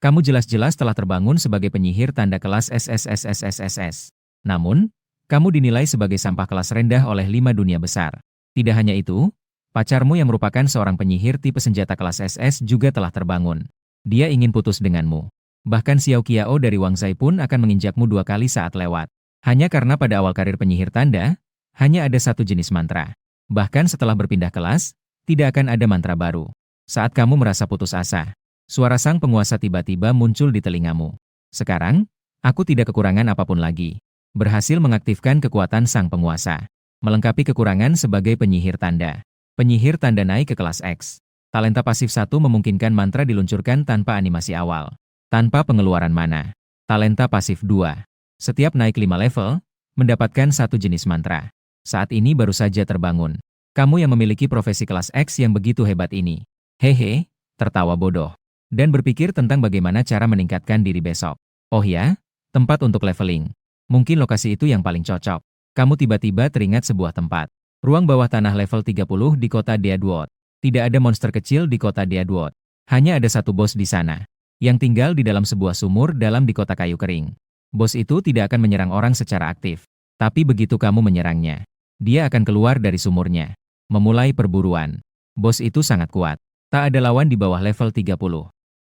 Kamu jelas-jelas telah terbangun sebagai penyihir tanda kelas SSSSSSS. Namun, kamu dinilai sebagai sampah kelas rendah oleh 5 dunia besar. Tidak hanya itu, pacarmu yang merupakan seorang penyihir tipe senjata kelas SS juga telah terbangun. Dia ingin putus denganmu. Bahkan Xiao Qiao dari Wang Zai pun akan menginjakmu 2 kali saat lewat. Hanya karena pada awal karir penyihir tanda, hanya ada satu jenis mantra. Bahkan setelah berpindah kelas, tidak akan ada mantra baru. Saat kamu merasa putus asa, suara sang penguasa tiba-tiba muncul di telingamu. Sekarang, aku tidak kekurangan apapun lagi. Berhasil mengaktifkan kekuatan sang penguasa. Melengkapi kekurangan sebagai penyihir tanda. Penyihir tanda naik ke kelas X. Talenta pasif 1 memungkinkan mantra diluncurkan tanpa animasi awal. Tanpa pengeluaran mana. Talenta pasif 2. Setiap naik 5 level, mendapatkan satu jenis mantra. Saat ini baru saja terbangun. Kamu yang memiliki profesi kelas X yang begitu hebat ini. Hehe, tertawa bodoh. Dan berpikir tentang bagaimana cara meningkatkan diri besok. Oh ya, tempat untuk leveling. Mungkin lokasi itu yang paling cocok. Kamu tiba-tiba teringat sebuah tempat. Ruang bawah tanah level 30 di kota Deadwood. Tidak ada monster kecil di kota Deadwood. Hanya ada satu bos di sana. Yang tinggal di dalam sebuah sumur dalam di kota kayu kering. Bos itu tidak akan menyerang orang secara aktif. Tapi begitu kamu menyerangnya, dia akan keluar dari sumurnya. Memulai perburuan. Bos itu sangat kuat. Tak ada lawan di bawah level 30.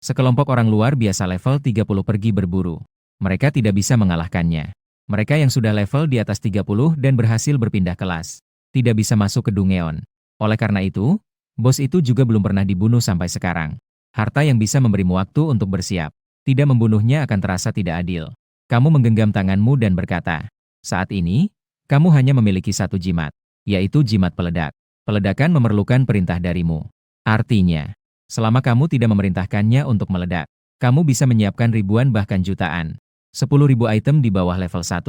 Sekelompok orang luar biasa level 30 pergi berburu. Mereka tidak bisa mengalahkannya. Mereka yang sudah level di atas 30 dan berhasil berpindah kelas, tidak bisa masuk ke Dungeon. Oleh karena itu, bos itu juga belum pernah dibunuh sampai sekarang. Harta yang bisa memberimu waktu untuk bersiap. Tidak membunuhnya akan terasa tidak adil. Kamu menggenggam tanganmu dan berkata, saat ini, kamu hanya memiliki satu jimat, yaitu jimat peledak. Peledakan memerlukan perintah darimu. Artinya, selama kamu tidak memerintahkannya untuk meledak, kamu bisa menyiapkan ribuan bahkan jutaan. 10.000 item di bawah level 1.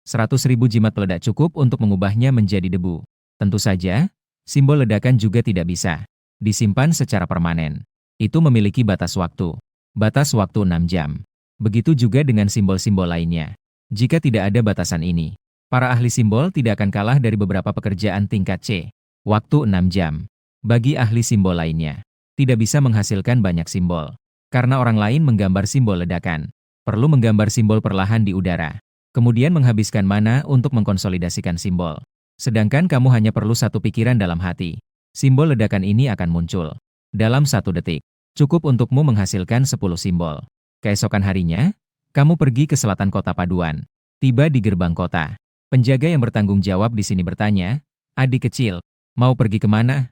100.000 jimat peledak cukup untuk mengubahnya menjadi debu. Tentu saja, simbol ledakan juga tidak bisa disimpan secara permanen. Itu memiliki batas waktu. Batas waktu 6 jam. Begitu juga dengan simbol-simbol lainnya. Jika tidak ada batasan ini, para ahli simbol tidak akan kalah dari beberapa pekerjaan tingkat C. Waktu 6 jam. Bagi ahli simbol lainnya, tidak bisa menghasilkan banyak simbol. Karena orang lain menggambar simbol ledakan, perlu menggambar simbol perlahan di udara. Kemudian menghabiskan mana untuk mengkonsolidasikan simbol. Sedangkan kamu hanya perlu satu pikiran dalam hati. Simbol ledakan ini akan muncul. Dalam 1 detik, cukup untukmu menghasilkan 10 simbol. Keesokan harinya, kamu pergi ke selatan kota Paduan. Tiba di gerbang kota. Penjaga yang bertanggung jawab di sini bertanya, adik kecil, mau pergi kemana?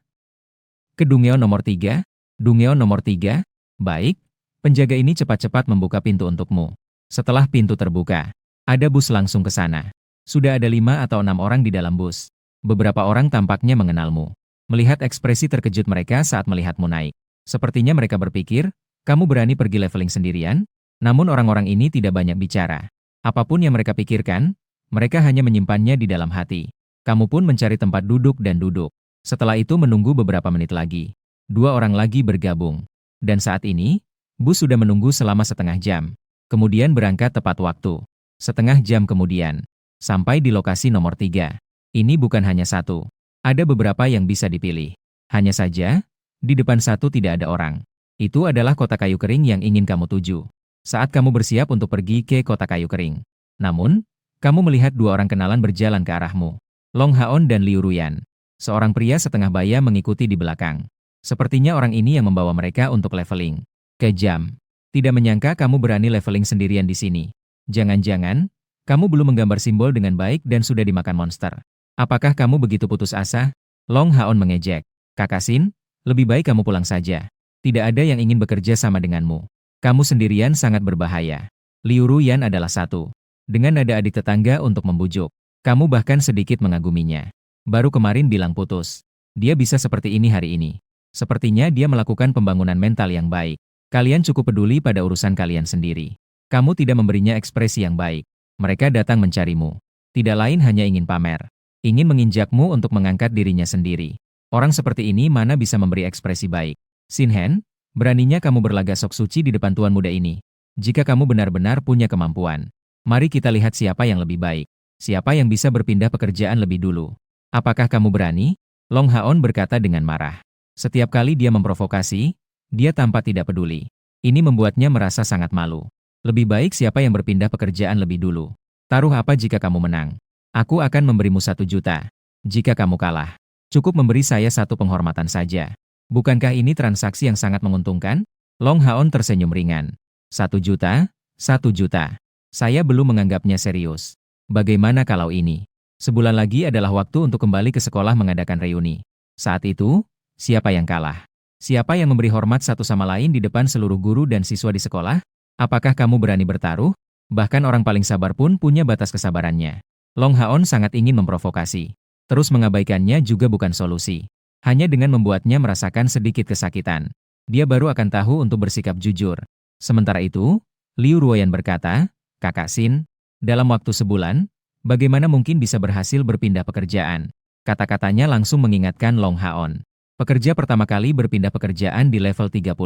Ke Dungeon nomor 3? Dungeon nomor 3? Baik, penjaga ini cepat-cepat membuka pintu untukmu. Setelah pintu terbuka, ada bus langsung ke sana. Sudah ada 5 atau 6 orang di dalam bus. Beberapa orang tampaknya mengenalmu. Melihat ekspresi terkejut mereka saat melihatmu naik. Sepertinya mereka berpikir, kamu berani pergi leveling sendirian? Namun orang-orang ini tidak banyak bicara. Apapun yang mereka pikirkan, mereka hanya menyimpannya di dalam hati. Kamu pun mencari tempat duduk dan duduk. Setelah itu menunggu beberapa menit lagi. 2 orang lagi bergabung. Dan saat ini, bus sudah menunggu selama setengah jam. Kemudian berangkat tepat waktu. Setengah jam kemudian, sampai di lokasi nomor 3. Ini bukan hanya satu. Ada beberapa yang bisa dipilih. Hanya saja, di depan satu tidak ada orang. Itu adalah kota kayu kering yang ingin kamu tuju. Saat kamu bersiap untuk pergi ke kota kayu kering. Namun, kamu melihat 2 orang kenalan berjalan ke arahmu. Long Haon dan Liu Ruyan. Seorang pria setengah baya mengikuti di belakang. Sepertinya orang ini yang membawa mereka untuk leveling. Kejam. Tidak menyangka kamu berani leveling sendirian di sini. Jangan-jangan, kamu belum menggambar simbol dengan baik dan sudah dimakan monster. Apakah kamu begitu putus asa? Long Haon mengejek. Kakak Sin, lebih baik kamu pulang saja. Tidak ada yang ingin bekerja sama denganmu. Kamu sendirian sangat berbahaya. Liu Ruyan adalah satu. Dengan nada adik tetangga untuk membujuk. Kamu bahkan sedikit mengaguminya. Baru kemarin bilang putus. Dia bisa seperti ini hari ini. Sepertinya dia melakukan pembangunan mental yang baik. Kalian cukup peduli pada urusan kalian sendiri. Kamu tidak memberinya ekspresi yang baik. Mereka datang mencarimu. Tidak lain hanya ingin pamer. Ingin menginjakmu untuk mengangkat dirinya sendiri. Orang seperti ini mana bisa memberi ekspresi baik. Sin Hen, beraninya kamu berlagak sok suci di depan tuan muda ini. Jika kamu benar-benar punya kemampuan, mari kita lihat siapa yang lebih baik. Siapa yang bisa berpindah pekerjaan lebih dulu. Apakah kamu berani? Long Haon berkata dengan marah. Setiap kali dia memprovokasi, dia tampak tidak peduli. Ini membuatnya merasa sangat malu. Lebih baik siapa yang berpindah pekerjaan lebih dulu. Taruh apa jika kamu menang? Aku akan memberimu 1 juta. Jika kamu kalah, cukup memberi saya satu penghormatan saja. Bukankah ini transaksi yang sangat menguntungkan? Long Haon tersenyum ringan. 1 juta? 1 juta. Saya belum menganggapnya serius. Bagaimana kalau ini? Sebulan lagi adalah waktu untuk kembali ke sekolah mengadakan reuni. Saat itu, siapa yang kalah? Siapa yang memberi hormat satu sama lain di depan seluruh guru dan siswa di sekolah? Apakah kamu berani bertaruh? Bahkan orang paling sabar pun punya batas kesabarannya. Long Haon sangat ingin memprovokasi. Terus mengabaikannya juga bukan solusi. Hanya dengan membuatnya merasakan sedikit kesakitan. Dia baru akan tahu untuk bersikap jujur. Sementara itu, Liu Ruoyan berkata, Kakak Xin, dalam waktu sebulan, bagaimana mungkin bisa berhasil berpindah pekerjaan? Kata-katanya langsung mengingatkan Long Haon. Pekerja pertama kali berpindah pekerjaan di level 30.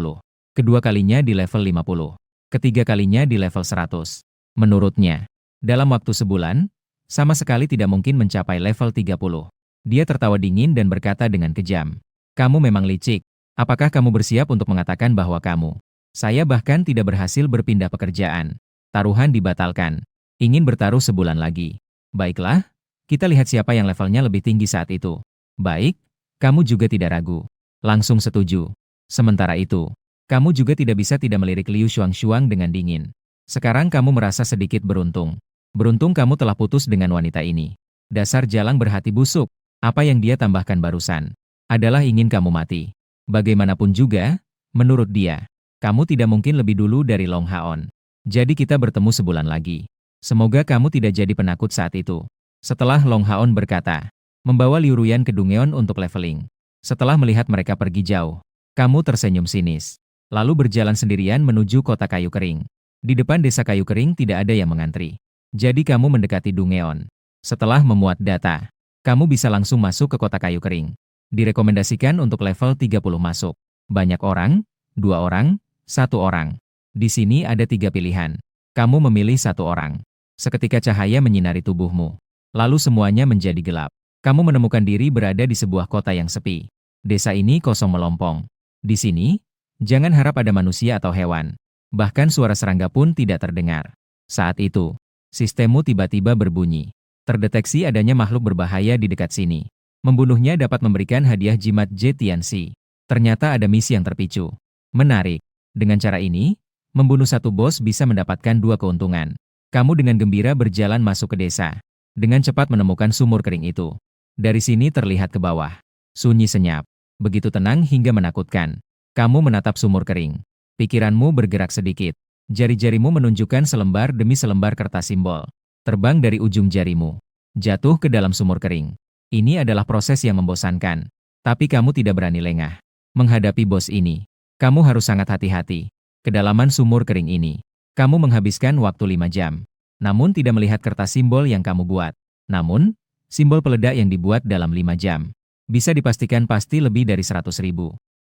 Kedua kalinya di level 50. Ketiga kalinya di level 100. Menurutnya, dalam waktu sebulan, sama sekali tidak mungkin mencapai level 30. Dia tertawa dingin dan berkata dengan kejam. Kamu memang licik. Apakah kamu bersiap untuk mengatakan bahwa kamu? Saya bahkan tidak berhasil berpindah pekerjaan. Taruhan dibatalkan. Ingin bertaruh sebulan lagi. Baiklah, kita lihat siapa yang levelnya lebih tinggi saat itu. Baik. Kamu juga tidak ragu. Langsung setuju. Sementara itu, kamu juga tidak bisa tidak melirik Liu Xuanxuang dengan dingin. Sekarang kamu merasa sedikit beruntung. Beruntung kamu telah putus dengan wanita ini. Dasar jalang berhati busuk. Apa yang dia tambahkan barusan adalah ingin kamu mati. Bagaimanapun juga, menurut dia, kamu tidak mungkin lebih dulu dari Long Haon. Jadi kita bertemu sebulan lagi. Semoga kamu tidak jadi penakut saat itu. Setelah Long Haon berkata, membawa Liu Ruoyan ke Dungeon untuk leveling. Setelah melihat mereka pergi jauh, kamu tersenyum sinis. Lalu berjalan sendirian menuju kota kayu kering. Di depan desa kayu kering tidak ada yang mengantri. Jadi kamu mendekati Dungeon. Setelah memuat data, kamu bisa langsung masuk ke kota kayu kering. Direkomendasikan untuk level 30 masuk. Banyak orang, 2 orang, 1 orang. Di sini ada 3 pilihan. Kamu memilih 1 orang. Seketika cahaya menyinari tubuhmu. Lalu semuanya menjadi gelap. Kamu menemukan diri berada di sebuah kota yang sepi. Desa ini kosong melompong. Di sini, jangan harap ada manusia atau hewan. Bahkan suara serangga pun tidak terdengar. Saat itu, sistemmu tiba-tiba berbunyi. Terdeteksi adanya makhluk berbahaya di dekat sini. Membunuhnya dapat memberikan hadiah jimat Jetianxi. Ternyata ada misi yang terpicu. Menarik. Dengan cara ini, membunuh 1 bos bisa mendapatkan 2 keuntungan. Kamu dengan gembira berjalan masuk ke desa. Dengan cepat menemukan sumur kering itu. Dari sini terlihat ke bawah. Sunyi senyap. Begitu tenang hingga menakutkan. Kamu menatap sumur kering. Pikiranmu bergerak sedikit. Jari-jarimu menunjukkan selembar demi selembar kertas simbol. Terbang dari ujung jarimu. Jatuh ke dalam sumur kering. Ini adalah proses yang membosankan. Tapi kamu tidak berani lengah. Menghadapi bos ini, kamu harus sangat hati-hati. Kedalaman sumur kering ini, kamu menghabiskan waktu 5 jam. Namun tidak melihat kertas simbol yang kamu buat. Namun, simbol peledak yang dibuat dalam 5 jam. Bisa dipastikan pasti lebih dari 100.000.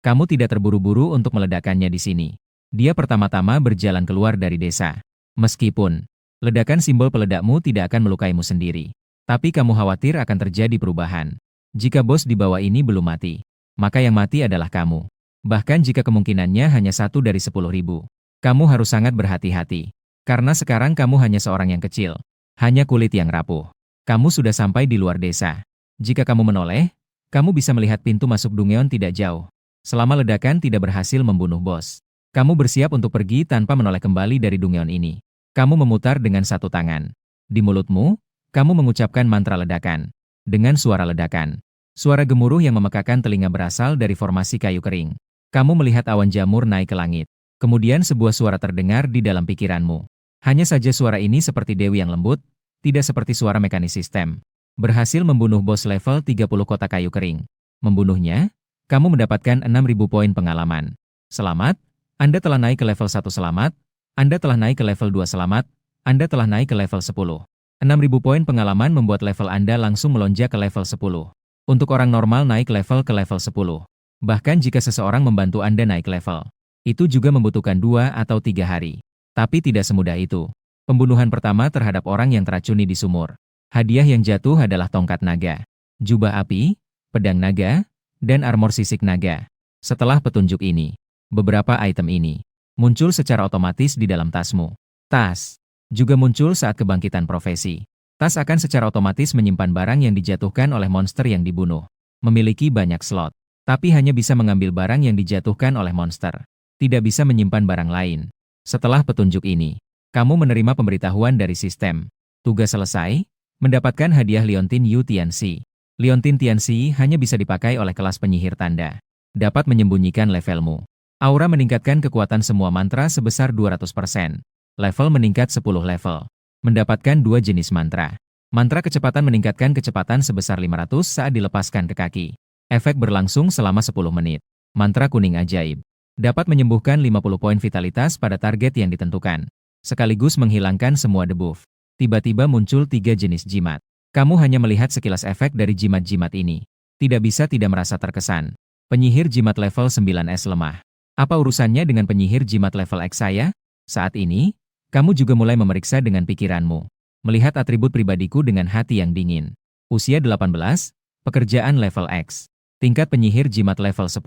Kamu tidak terburu-buru untuk meledakkannya di sini. Dia pertama-tama berjalan keluar dari desa. Meskipun, ledakan simbol peledakmu tidak akan melukaimu sendiri. Tapi kamu khawatir akan terjadi perubahan. Jika bos di bawah ini belum mati, maka yang mati adalah kamu. Bahkan jika kemungkinannya hanya 1 dari 10.000. Kamu harus sangat berhati-hati. Karena sekarang kamu hanya seorang yang kecil. Hanya kulit yang rapuh. Kamu sudah sampai di luar desa. Jika kamu menoleh, kamu bisa melihat pintu masuk Dungeon tidak jauh. Selama ledakan tidak berhasil membunuh bos, kamu bersiap untuk pergi tanpa menoleh kembali dari Dungeon ini. Kamu memutar dengan 1 tangan. Di mulutmu, kamu mengucapkan mantra ledakan. Dengan suara ledakan, suara gemuruh yang memekakan telinga berasal dari formasi kayu kering. Kamu melihat awan jamur naik ke langit. Kemudian sebuah suara terdengar di dalam pikiranmu. Hanya saja suara ini seperti dewi yang lembut, tidak seperti suara mekanis sistem. Berhasil membunuh bos level 30 kota kayu kering. Membunuhnya, kamu mendapatkan 6.000 poin pengalaman. Selamat, Anda telah naik ke level 1 selamat, Anda telah naik ke level 2 selamat, Anda telah naik ke level 10. 6.000 poin pengalaman membuat level Anda langsung melonjak ke level 10. Untuk orang normal naik level ke level 10. Bahkan jika seseorang membantu Anda naik level, itu juga membutuhkan 2 atau 3 hari. Tapi tidak semudah itu. Pembunuhan pertama terhadap orang yang teracuni di sumur. Hadiah yang jatuh adalah tongkat naga, jubah api, pedang naga, dan armor sisik naga. Setelah petunjuk ini, beberapa item ini muncul secara otomatis di dalam tasmu. Tas juga muncul saat kebangkitan profesi. Tas akan secara otomatis menyimpan barang yang dijatuhkan oleh monster yang dibunuh. Memiliki banyak slot, tapi hanya bisa mengambil barang yang dijatuhkan oleh monster. Tidak bisa menyimpan barang lain. Setelah petunjuk ini, kamu menerima pemberitahuan dari sistem. Tugas selesai, mendapatkan hadiah Liontin Yu Tianxi. Liontin Tianxi hanya bisa dipakai oleh kelas penyihir tanda. Dapat menyembunyikan levelmu. Aura meningkatkan kekuatan semua mantra sebesar 200%. Level meningkat 10 level. Mendapatkan 2 jenis mantra. Mantra kecepatan meningkatkan kecepatan sebesar 500 saat dilepaskan ke kaki. Efek berlangsung selama 10 menit. Mantra kuning ajaib. Dapat menyembuhkan 50 poin vitalitas pada target yang ditentukan. Sekaligus menghilangkan semua debuff. Tiba-tiba muncul 3 jenis jimat. Kamu hanya melihat sekilas efek dari jimat-jimat ini. Tidak bisa tidak merasa terkesan. Penyihir jimat level 9S lemah. Apa urusannya dengan penyihir jimat level X saya? Saat ini, kamu juga mulai memeriksa dengan pikiranmu. Melihat atribut pribadiku dengan hati yang dingin. Usia 18, pekerjaan level X. Tingkat penyihir jimat level 10.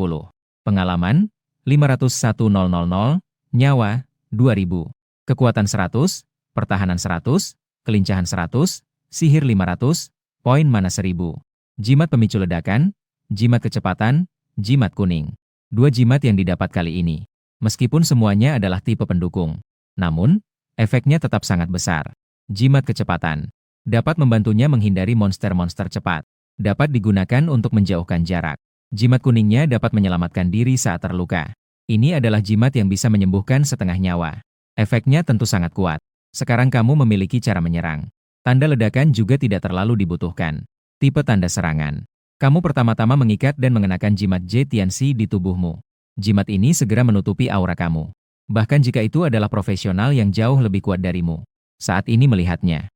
Pengalaman, 501.000, nyawa, 2000. Kekuatan 100, pertahanan 100, kelincahan 100, sihir 500, poin mana 1000. Jimat pemicu ledakan, jimat kecepatan, jimat kuning. 2 jimat yang didapat kali ini. Meskipun semuanya adalah tipe pendukung. Namun, efeknya tetap sangat besar. Jimat kecepatan. Dapat membantunya menghindari monster-monster cepat. Dapat digunakan untuk menjauhkan jarak. Jimat kuningnya dapat menyelamatkan diri saat terluka. Ini adalah jimat yang bisa menyembuhkan setengah nyawa. Efeknya tentu sangat kuat. Sekarang kamu memiliki cara menyerang. Tanda ledakan juga tidak terlalu dibutuhkan. Tipe tanda serangan. Kamu pertama-tama mengikat dan mengenakan jimat J Tianxi di tubuhmu. Jimat ini segera menutupi aura kamu. Bahkan jika itu adalah profesional yang jauh lebih kuat darimu. Saat ini melihatnya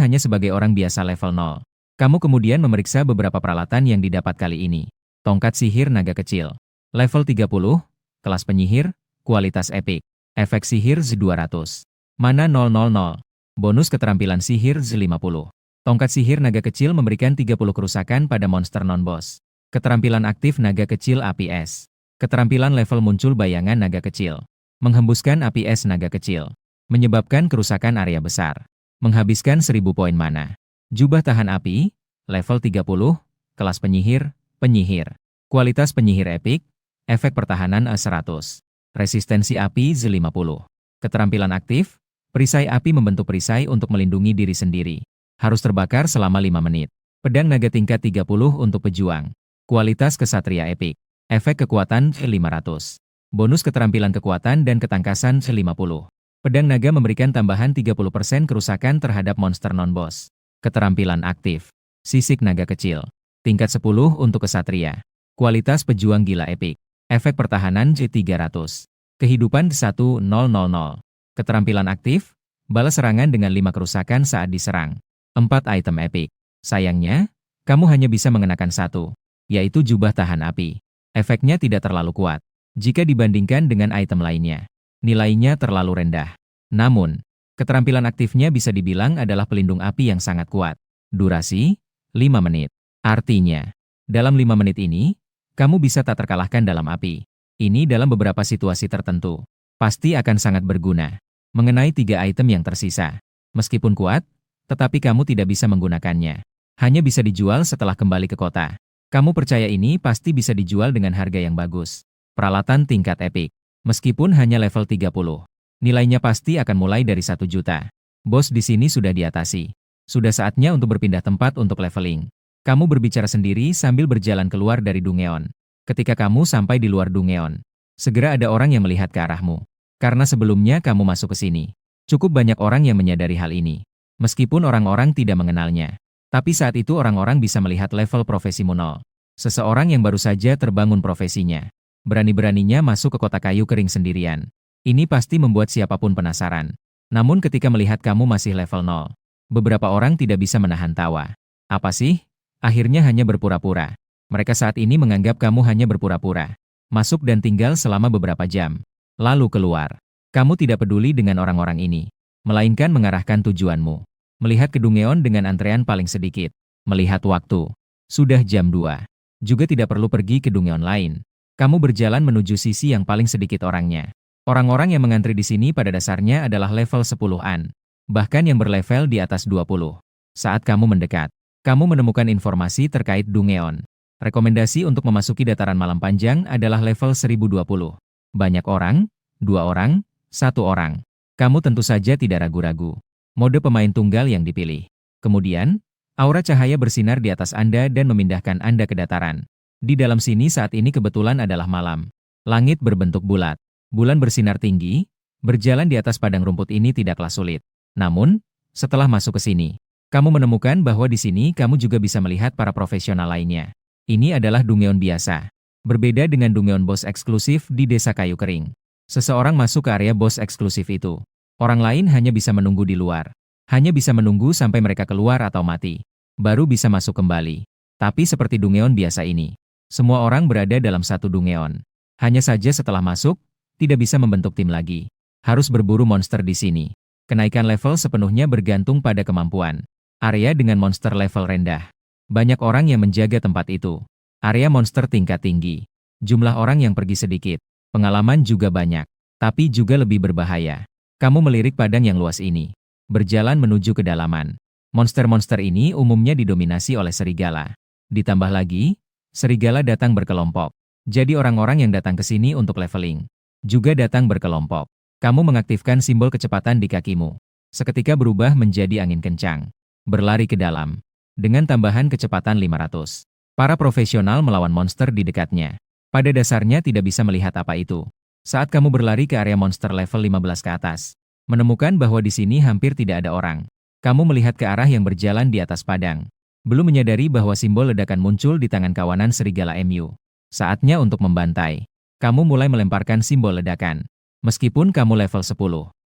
hanya sebagai orang biasa level 0. Kamu kemudian memeriksa beberapa peralatan yang didapat kali ini. Tongkat sihir naga kecil. Level 30, kelas penyihir, kualitas epik. Efek sihir Z200. Mana 000. Bonus keterampilan sihir Z50. Tongkat sihir naga kecil memberikan 30 kerusakan pada monster non-boss. Keterampilan aktif naga kecil api es. Keterampilan level muncul bayangan naga kecil. Menghembuskan api es naga kecil. Menyebabkan kerusakan area besar. Menghabiskan 1000 poin mana. Jubah tahan api, level 30, kelas penyihir, penyihir. Kualitas penyihir epik, efek pertahanan A100. Resistensi api Z50. Keterampilan aktif, perisai api membentuk perisai untuk melindungi diri sendiri. Harus terbakar selama 5 menit. Pedang naga tingkat 30 untuk pejuang. Kualitas kesatria epik. Efek kekuatan 500. Bonus keterampilan kekuatan dan ketangkasan 50. Pedang naga memberikan tambahan 30% kerusakan terhadap monster non-boss. Keterampilan aktif. Sisik naga kecil. Tingkat 10 untuk kesatria. Kualitas pejuang gila epik. Efek pertahanan J300. Kehidupan 1000. Keterampilan aktif. Balas serangan dengan 5 kerusakan saat diserang. 4 item epik. Sayangnya, kamu hanya bisa mengenakan 1, yaitu jubah tahan api. Efeknya tidak terlalu kuat jika dibandingkan dengan item lainnya. Nilainya terlalu rendah. Namun, keterampilan aktifnya bisa dibilang adalah pelindung api yang sangat kuat. Durasi, 5 menit. Artinya, dalam 5 menit ini, kamu bisa tak terkalahkan dalam api. Ini dalam beberapa situasi tertentu. Pasti akan sangat berguna. Mengenai 3 item yang tersisa. Meskipun kuat, tetapi kamu tidak bisa menggunakannya. Hanya bisa dijual setelah kembali ke kota. Kamu percaya ini pasti bisa dijual dengan harga yang bagus. Peralatan tingkat epik. Meskipun hanya level 30. Nilainya pasti akan mulai dari 1 juta. Bos di sini sudah diatasi. Sudah saatnya untuk berpindah tempat untuk leveling. Kamu berbicara sendiri sambil berjalan keluar dari Dungeon. Ketika kamu sampai di luar Dungeon, segera ada orang yang melihat ke arahmu. Karena sebelumnya kamu masuk ke sini. Cukup banyak orang yang menyadari hal ini. Meskipun orang-orang tidak mengenalnya. Tapi saat itu orang-orang bisa melihat level profesimu 0. Seseorang yang baru saja terbangun profesinya. Berani-beraninya masuk ke kota kayu kering sendirian. Ini pasti membuat siapapun penasaran. Namun ketika melihat kamu masih level 0, beberapa orang tidak bisa menahan tawa. Apa sih? Akhirnya hanya berpura-pura. Mereka saat ini menganggap kamu hanya berpura-pura. Masuk dan tinggal selama beberapa jam. Lalu keluar. Kamu tidak peduli dengan orang-orang ini. Melainkan mengarahkan tujuanmu. Melihat ke Dungeon dengan antrean paling sedikit. Melihat waktu. Sudah jam 2. Juga tidak perlu pergi ke Dungeon lain. Kamu berjalan menuju sisi yang paling sedikit orangnya. Orang-orang yang mengantri di sini pada dasarnya adalah level 10-an, bahkan yang berlevel di atas 20. Saat kamu mendekat, kamu menemukan informasi terkait Dungeon. Rekomendasi untuk memasuki dataran malam panjang adalah level 1020. Banyak orang, 2 orang, 1 orang. Kamu tentu saja tidak ragu-ragu. Mode pemain tunggal yang dipilih. Kemudian, aura cahaya bersinar di atas Anda dan memindahkan Anda ke dataran. Di dalam sini saat ini kebetulan adalah malam. Langit berbentuk bulat. Bulan bersinar tinggi, berjalan di atas padang rumput ini tidaklah sulit. Namun, setelah masuk ke sini, kamu menemukan bahwa di sini kamu juga bisa melihat para profesional lainnya. Ini adalah Dungeon biasa. Berbeda dengan Dungeon bos eksklusif di Desa Kayu Kering. Seseorang masuk ke area bos eksklusif itu. Orang lain hanya bisa menunggu di luar. Hanya bisa menunggu sampai mereka keluar atau mati. Baru bisa masuk kembali. Tapi seperti Dungeon biasa ini, semua orang berada dalam satu Dungeon. Hanya saja setelah masuk, tidak bisa membentuk tim lagi. Harus berburu monster di sini. Kenaikan level sepenuhnya bergantung pada kemampuan. Area dengan monster level rendah. Banyak orang yang menjaga tempat itu. Area monster tingkat tinggi. Jumlah orang yang pergi sedikit. Pengalaman juga banyak. Tapi juga lebih berbahaya. Kamu melirik padang yang luas ini. Berjalan menuju kedalaman. Monster-monster ini umumnya didominasi oleh serigala. Ditambah lagi, serigala datang berkelompok. Jadi orang-orang yang datang ke sini untuk leveling juga datang berkelompok. Kamu mengaktifkan simbol kecepatan di kakimu. Seketika berubah menjadi angin kencang. Berlari ke dalam. Dengan tambahan kecepatan 500. Para profesional melawan monster di dekatnya. Pada dasarnya tidak bisa melihat apa itu. Saat kamu berlari ke area monster level 15 ke atas, menemukan bahwa di sini hampir tidak ada orang. Kamu melihat ke arah yang berjalan di atas padang. Belum menyadari bahwa simbol ledakan muncul di tangan kawanan serigala MU. Saatnya untuk membantai. Kamu mulai melemparkan simbol ledakan. Meskipun kamu level 10.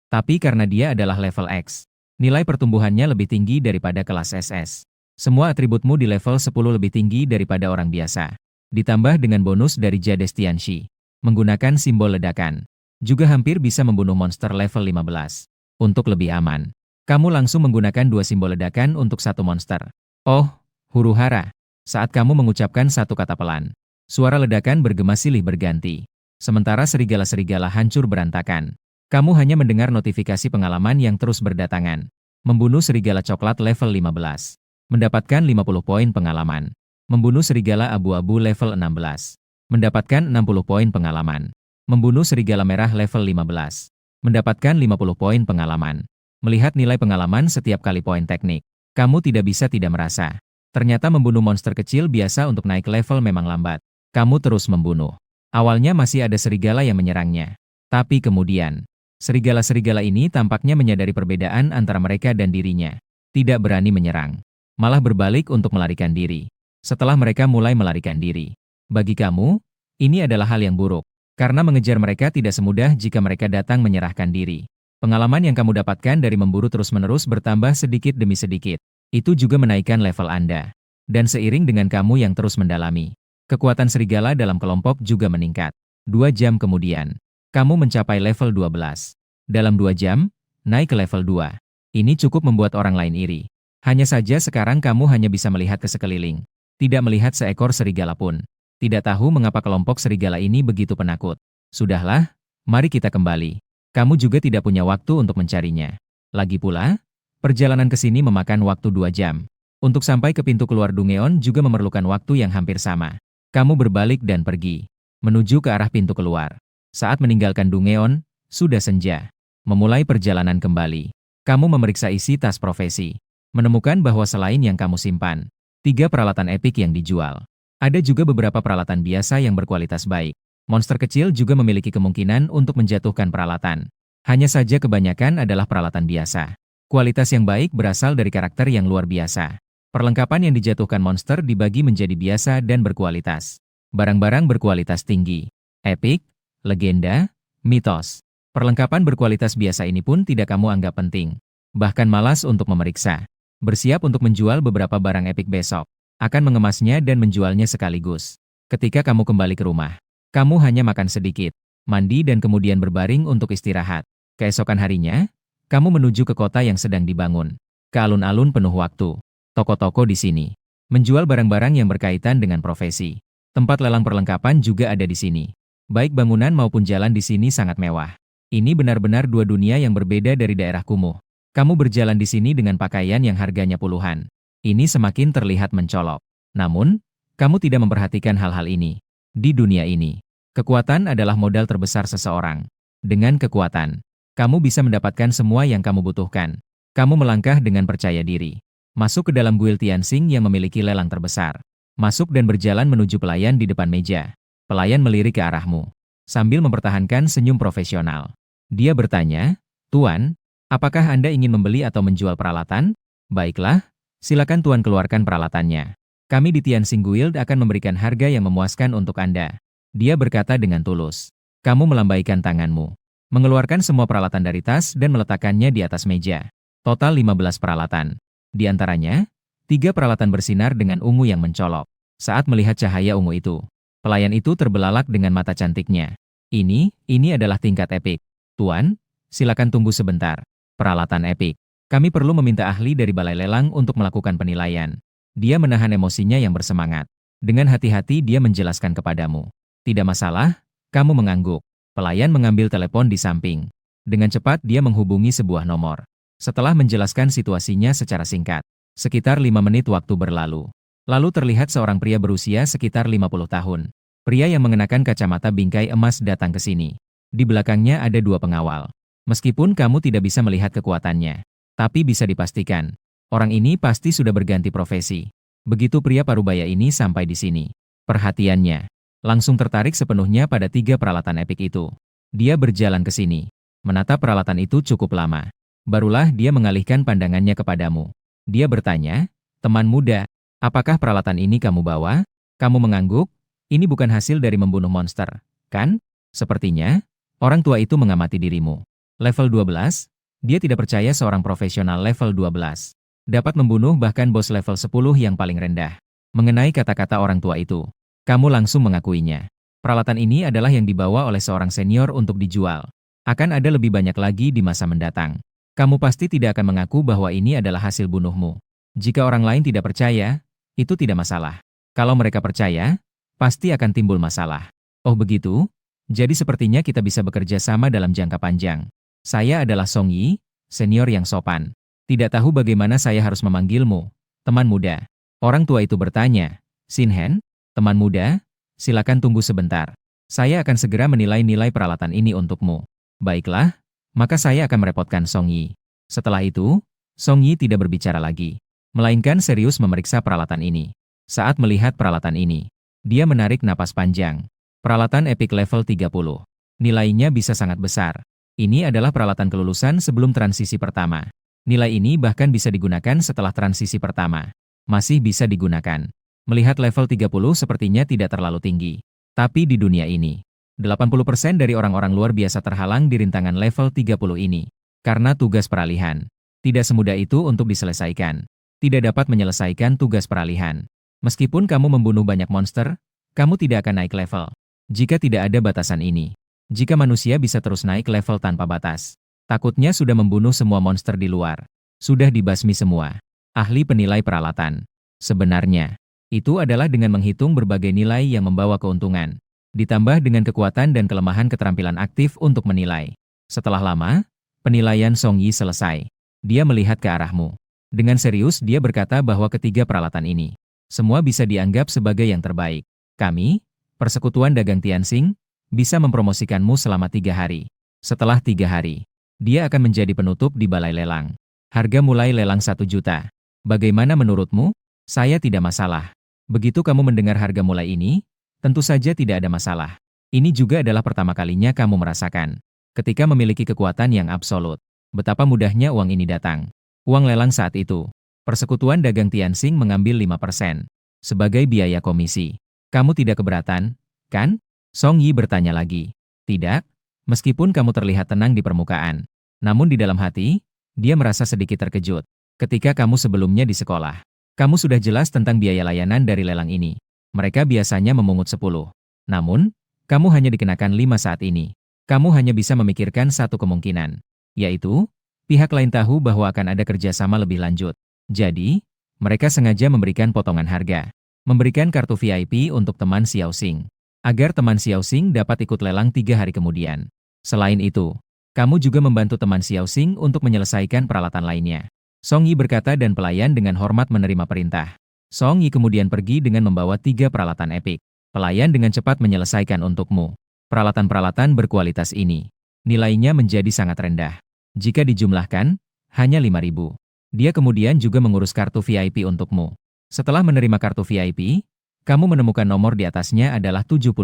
Tapi karena dia adalah level X, nilai pertumbuhannya lebih tinggi daripada kelas SS. Semua atributmu di level 10 lebih tinggi daripada orang biasa. Ditambah dengan bonus dari Jades Tianxi. Menggunakan simbol ledakan. Juga hampir bisa membunuh monster level 15. Untuk lebih aman, kamu langsung menggunakan 2 simbol ledakan untuk satu monster. Oh, huru-hara. Saat kamu mengucapkan satu kata pelan, suara ledakan bergema silih berganti. Sementara serigala-serigala hancur berantakan. Kamu hanya mendengar notifikasi pengalaman yang terus berdatangan. Membunuh serigala coklat level 15. Mendapatkan 50 poin pengalaman. Membunuh serigala abu-abu level 16. Mendapatkan 60 poin pengalaman. Membunuh serigala merah level 15. Mendapatkan 50 poin pengalaman. Melihat nilai pengalaman setiap kali poin teknik, kamu tidak bisa tidak merasa. Ternyata membunuh monster kecil biasa untuk naik level memang lambat. Kamu terus membunuh. Awalnya masih ada serigala yang menyerangnya. Tapi kemudian, serigala-serigala ini tampaknya menyadari perbedaan antara mereka dan dirinya. Tidak berani menyerang. Malah berbalik untuk melarikan diri. Setelah mereka mulai melarikan diri. Bagi kamu, ini adalah hal yang buruk. Karena mengejar mereka tidak semudah jika mereka datang menyerahkan diri. Pengalaman yang kamu dapatkan dari memburu terus-menerus bertambah sedikit demi sedikit. Itu juga menaikkan level Anda. Dan seiring dengan kamu yang terus mendalami, kekuatan serigala dalam kelompok juga meningkat. 2 jam kemudian, kamu mencapai level 12. Dalam 2 jam, naik ke level 2. Ini cukup membuat orang lain iri. Hanya saja sekarang kamu hanya bisa melihat ke sekeliling. Tidak melihat seekor serigala pun. Tidak tahu mengapa kelompok serigala ini begitu penakut. Sudahlah, mari kita kembali. Kamu juga tidak punya waktu untuk mencarinya. Lagi pula, perjalanan ke sini memakan waktu 2 jam. Untuk sampai ke pintu keluar Dungeon juga memerlukan waktu yang hampir sama. Kamu berbalik dan pergi. Menuju ke arah pintu keluar. Saat meninggalkan Dungeon, sudah senja. Memulai perjalanan kembali. Kamu memeriksa isi tas profesi. Menemukan bahwa selain yang kamu simpan, 3 peralatan epik yang dijual. Ada juga beberapa peralatan biasa yang berkualitas baik. Monster kecil juga memiliki kemungkinan untuk menjatuhkan peralatan. Hanya saja kebanyakan adalah peralatan biasa. Kualitas yang baik berasal dari karakter yang luar biasa. Perlengkapan yang dijatuhkan monster dibagi menjadi biasa dan berkualitas. Barang-barang berkualitas tinggi. Epik, legenda, mitos. Perlengkapan berkualitas biasa ini pun tidak kamu anggap penting. Bahkan malas untuk memeriksa. Bersiap untuk menjual beberapa barang epik besok. Akan mengemasnya dan menjualnya sekaligus. Ketika kamu kembali ke rumah, kamu hanya makan sedikit, mandi dan kemudian berbaring untuk istirahat. Keesokan harinya, kamu menuju ke kota yang sedang dibangun. Ke alun-alun penuh waktu. Toko-toko di sini menjual barang-barang yang berkaitan dengan profesi. Tempat lelang perlengkapan juga ada di sini. Baik bangunan maupun jalan di sini sangat mewah. Ini benar-benar dua dunia yang berbeda dari daerah kumuh. Kamu berjalan di sini dengan pakaian yang harganya puluhan. Ini semakin terlihat mencolok. Namun, kamu tidak memperhatikan hal-hal ini. Di dunia ini, kekuatan adalah modal terbesar seseorang. Dengan kekuatan, kamu bisa mendapatkan semua yang kamu butuhkan. Kamu melangkah dengan percaya diri. Masuk ke dalam guild Tianxing yang memiliki lelang terbesar. Masuk dan berjalan menuju pelayan di depan meja. Pelayan melirik ke arahmu, sambil mempertahankan senyum profesional. Dia bertanya, "Tuan, apakah Anda ingin membeli atau menjual peralatan? Baiklah, silakan Tuan keluarkan peralatannya. Kami di Tianxing Guild akan memberikan harga yang memuaskan untuk Anda." Dia berkata dengan tulus. Kamu melambaikan tanganmu, mengeluarkan semua peralatan dari tas dan meletakkannya di atas meja. Total 15 peralatan. Di antaranya, 3 peralatan bersinar dengan ungu yang mencolok. Saat melihat cahaya ungu itu, pelayan itu terbelalak dengan mata cantiknya. Ini adalah tingkat epik. Tuan, silakan tunggu sebentar. Peralatan epik. Kami perlu meminta ahli dari balai lelang untuk melakukan penilaian. Dia menahan emosinya yang bersemangat. Dengan hati-hati dia menjelaskan kepadamu. Tidak masalah, kamu mengangguk. Pelayan mengambil telepon di samping. Dengan cepat dia menghubungi sebuah nomor. Setelah menjelaskan situasinya secara singkat, sekitar 5 menit waktu berlalu. Lalu terlihat seorang pria berusia sekitar 50 tahun. Pria yang mengenakan kacamata bingkai emas datang ke sini. Di belakangnya ada 2 pengawal. Meskipun kamu tidak bisa melihat kekuatannya, tapi bisa dipastikan, orang ini pasti sudah berganti profesi. Begitu pria parubaya ini sampai di sini, perhatiannya langsung tertarik sepenuhnya pada 3 peralatan epik itu. Dia berjalan ke sini, menatap peralatan itu cukup lama. Barulah dia mengalihkan pandangannya kepadamu. Dia bertanya, "Teman muda, apakah peralatan ini kamu bawa?" Kamu mengangguk, "Ini bukan hasil dari membunuh monster, kan?" Sepertinya, orang tua itu mengamati dirimu. Level 12, dia tidak percaya seorang profesional level 12 dapat membunuh bahkan bos level 10 yang paling rendah. Mengenai kata-kata orang tua itu, kamu langsung mengakuinya. Peralatan ini adalah yang dibawa oleh seorang senior untuk dijual. Akan ada lebih banyak lagi di masa mendatang. Kamu pasti tidak akan mengaku bahwa ini adalah hasil bunuhmu. Jika orang lain tidak percaya, itu tidak masalah. Kalau mereka percaya, pasti akan timbul masalah. Oh begitu? Jadi sepertinya kita bisa bekerja sama dalam jangka panjang. Saya adalah Song Yi, senior yang sopan. Tidak tahu bagaimana saya harus memanggilmu, teman muda. Orang tua itu bertanya, "Shin Hen, teman muda, silakan tunggu sebentar. Saya akan segera menilai peralatan ini untukmu." Baiklah, maka saya akan merepotkan Song Yi. Setelah itu, Song Yi tidak berbicara lagi, melainkan serius memeriksa peralatan ini. Saat melihat peralatan ini, dia menarik napas panjang. Peralatan epik level 30. Nilainya bisa sangat besar. Ini adalah peralatan kelulusan sebelum transisi pertama. Nilai ini bahkan bisa digunakan setelah transisi pertama. Masih bisa digunakan. Melihat level 30 sepertinya tidak terlalu tinggi. Tapi di dunia ini, 80% dari orang-orang luar biasa terhalang di rintangan level 30 ini. Karena tugas peralihan. Tidak semudah itu untuk diselesaikan. Tidak dapat menyelesaikan tugas peralihan. Meskipun kamu membunuh banyak monster, kamu tidak akan naik level. Jika tidak ada batasan ini. Jika manusia bisa terus naik level tanpa batas. Takutnya sudah membunuh semua monster di luar. Sudah dibasmi semua. Ahli penilai peralatan. Sebenarnya, itu adalah dengan menghitung berbagai nilai yang membawa keuntungan. Ditambah dengan kekuatan dan kelemahan keterampilan aktif untuk menilai. Setelah lama, penilaian Song Yi selesai. Dia melihat ke arahmu. Dengan serius dia berkata bahwa ketiga peralatan ini, semua bisa dianggap sebagai yang terbaik. Kami, Persekutuan Dagang Tianxing, bisa mempromosikanmu selama 3 hari. Setelah 3 hari, dia akan menjadi penutup di balai lelang. Harga mulai lelang 1 juta. Bagaimana menurutmu? Saya tidak masalah. Begitu kamu mendengar harga mulai ini, tentu saja tidak ada masalah. Ini juga adalah pertama kalinya kamu merasakan. Ketika memiliki kekuatan yang absolut, betapa mudahnya uang ini datang. Uang lelang saat itu, Persekutuan Dagang Tianxing mengambil 5% sebagai biaya komisi. Kamu tidak keberatan, kan? Song Yi bertanya lagi. Tidak, meskipun kamu terlihat tenang di permukaan. Namun di dalam hati, dia merasa sedikit terkejut. Ketika kamu sebelumnya di sekolah, kamu sudah jelas tentang biaya layanan dari lelang ini. Mereka biasanya memungut 10. Namun, kamu hanya dikenakan 5 saat ini. Kamu hanya bisa memikirkan satu kemungkinan, yaitu, pihak lain tahu bahwa akan ada kerjasama lebih lanjut. Jadi, mereka sengaja memberikan potongan harga. Memberikan kartu VIP untuk teman Xiaoxing, agar teman Xiaoxing dapat ikut lelang 3 hari kemudian. Selain itu, Kamu juga membantu teman Xiao Xing untuk menyelesaikan peralatan lainnya. Song Yi berkata dan pelayan dengan hormat menerima perintah. Song Yi kemudian pergi dengan membawa 3 peralatan epik. Pelayan dengan cepat menyelesaikan untukmu. Peralatan-peralatan berkualitas ini. Nilainya menjadi sangat rendah. Jika dijumlahkan, hanya 5.000. Dia kemudian juga mengurus kartu VIP untukmu. Setelah menerima kartu VIP, kamu menemukan nomor di atasnya adalah 72.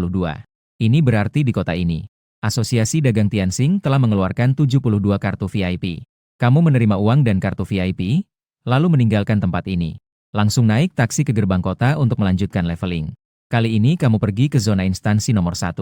Ini berarti di kota ini, Asosiasi Dagang Tianxing telah mengeluarkan 72 kartu VIP. Kamu menerima uang dan kartu VIP, lalu meninggalkan tempat ini. Langsung naik taksi ke gerbang kota untuk melanjutkan leveling. Kali ini kamu pergi ke zona instansi nomor 1.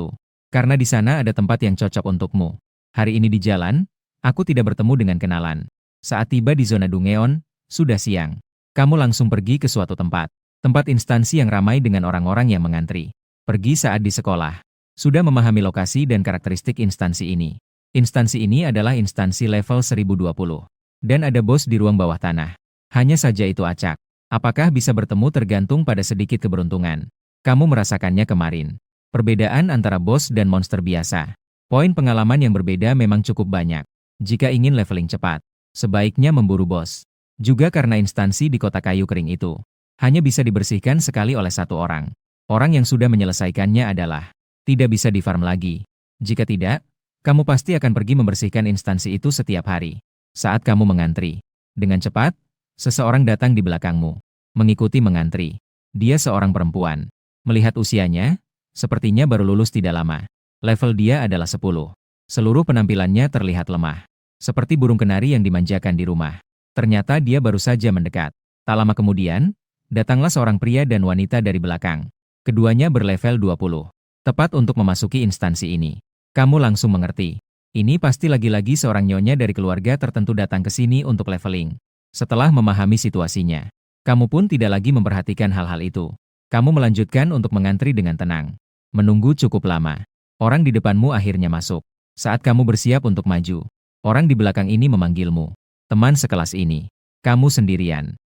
Karena di sana ada tempat yang cocok untukmu. Hari ini di jalan, aku tidak bertemu dengan kenalan. Saat tiba di zona Dungeon, sudah siang. Kamu langsung pergi ke suatu tempat. Tempat instansi yang ramai dengan orang-orang yang mengantri. Pergi saat di sekolah. Sudah memahami lokasi dan karakteristik instansi ini. Instansi ini adalah instansi level 1020. Dan ada bos di ruang bawah tanah. Hanya saja itu acak. Apakah bisa bertemu tergantung pada sedikit keberuntungan. Kamu merasakannya kemarin. Perbedaan antara bos dan monster biasa. Poin pengalaman yang berbeda memang cukup banyak. Jika ingin leveling cepat, sebaiknya memburu bos. Juga karena instansi di kota kayu kering itu hanya bisa dibersihkan sekali oleh satu orang. Orang yang sudah menyelesaikannya adalah tidak bisa di-farm lagi. Jika tidak, kamu pasti akan pergi membersihkan instansi itu setiap hari. Saat kamu mengantri, dengan cepat, seseorang datang di belakangmu. Mengikuti mengantri. Dia seorang perempuan. Melihat usianya, sepertinya baru lulus tidak lama. Level dia adalah 10. Seluruh penampilannya terlihat lemah. Seperti burung kenari yang dimanjakan di rumah. Ternyata dia baru saja mendekat. Tak lama kemudian, datanglah seorang pria dan wanita dari belakang. Keduanya berlevel 20. Tepat untuk memasuki instansi ini. Kamu langsung mengerti. Ini pasti lagi-lagi seorang nyonya dari keluarga tertentu datang ke sini untuk leveling. Setelah memahami situasinya, kamu pun tidak lagi memperhatikan hal-hal itu. Kamu melanjutkan untuk mengantri dengan tenang. Menunggu cukup lama. Orang di depanmu akhirnya masuk. Saat kamu bersiap untuk maju, orang di belakang ini memanggilmu. Teman sekelas ini. Kamu sendirian.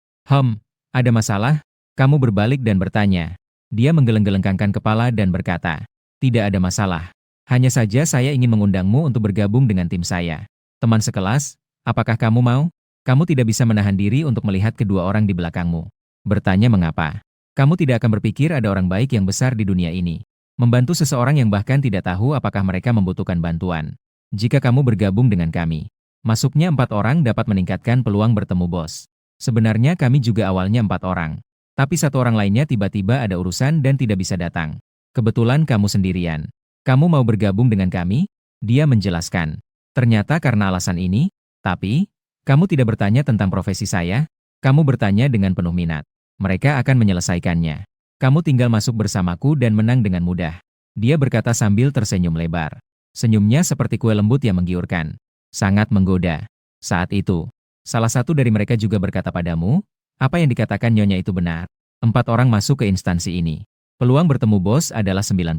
Ada masalah? Kamu berbalik dan bertanya. Dia menggeleng-gelengkan kepala dan berkata, tidak ada masalah. Hanya saja saya ingin mengundangmu untuk bergabung dengan tim saya. Teman sekelas, apakah kamu mau? Kamu tidak bisa menahan diri untuk melihat kedua orang di belakangmu. Bertanya mengapa. Kamu tidak akan berpikir ada orang baik yang besar di dunia ini. Membantu seseorang yang bahkan tidak tahu apakah mereka membutuhkan bantuan. Jika kamu bergabung dengan kami, masuknya 4 orang dapat meningkatkan peluang bertemu bos. Sebenarnya kami juga awalnya 4 orang. Tapi 1 orang lainnya tiba-tiba ada urusan dan tidak bisa datang. Kebetulan kamu sendirian. Kamu mau bergabung dengan kami? Dia menjelaskan. Ternyata karena alasan ini, tapi, kamu tidak bertanya tentang profesi saya? Kamu bertanya dengan penuh minat. Mereka akan menyelesaikannya. Kamu tinggal masuk bersamaku dan menang dengan mudah. Dia berkata sambil tersenyum lebar. Senyumnya seperti kue lembut yang menggiurkan. Sangat menggoda. Saat itu, salah satu dari mereka juga berkata padamu, apa yang dikatakan nyonya itu benar. 4 orang masuk ke instansi ini. Peluang bertemu bos adalah 90.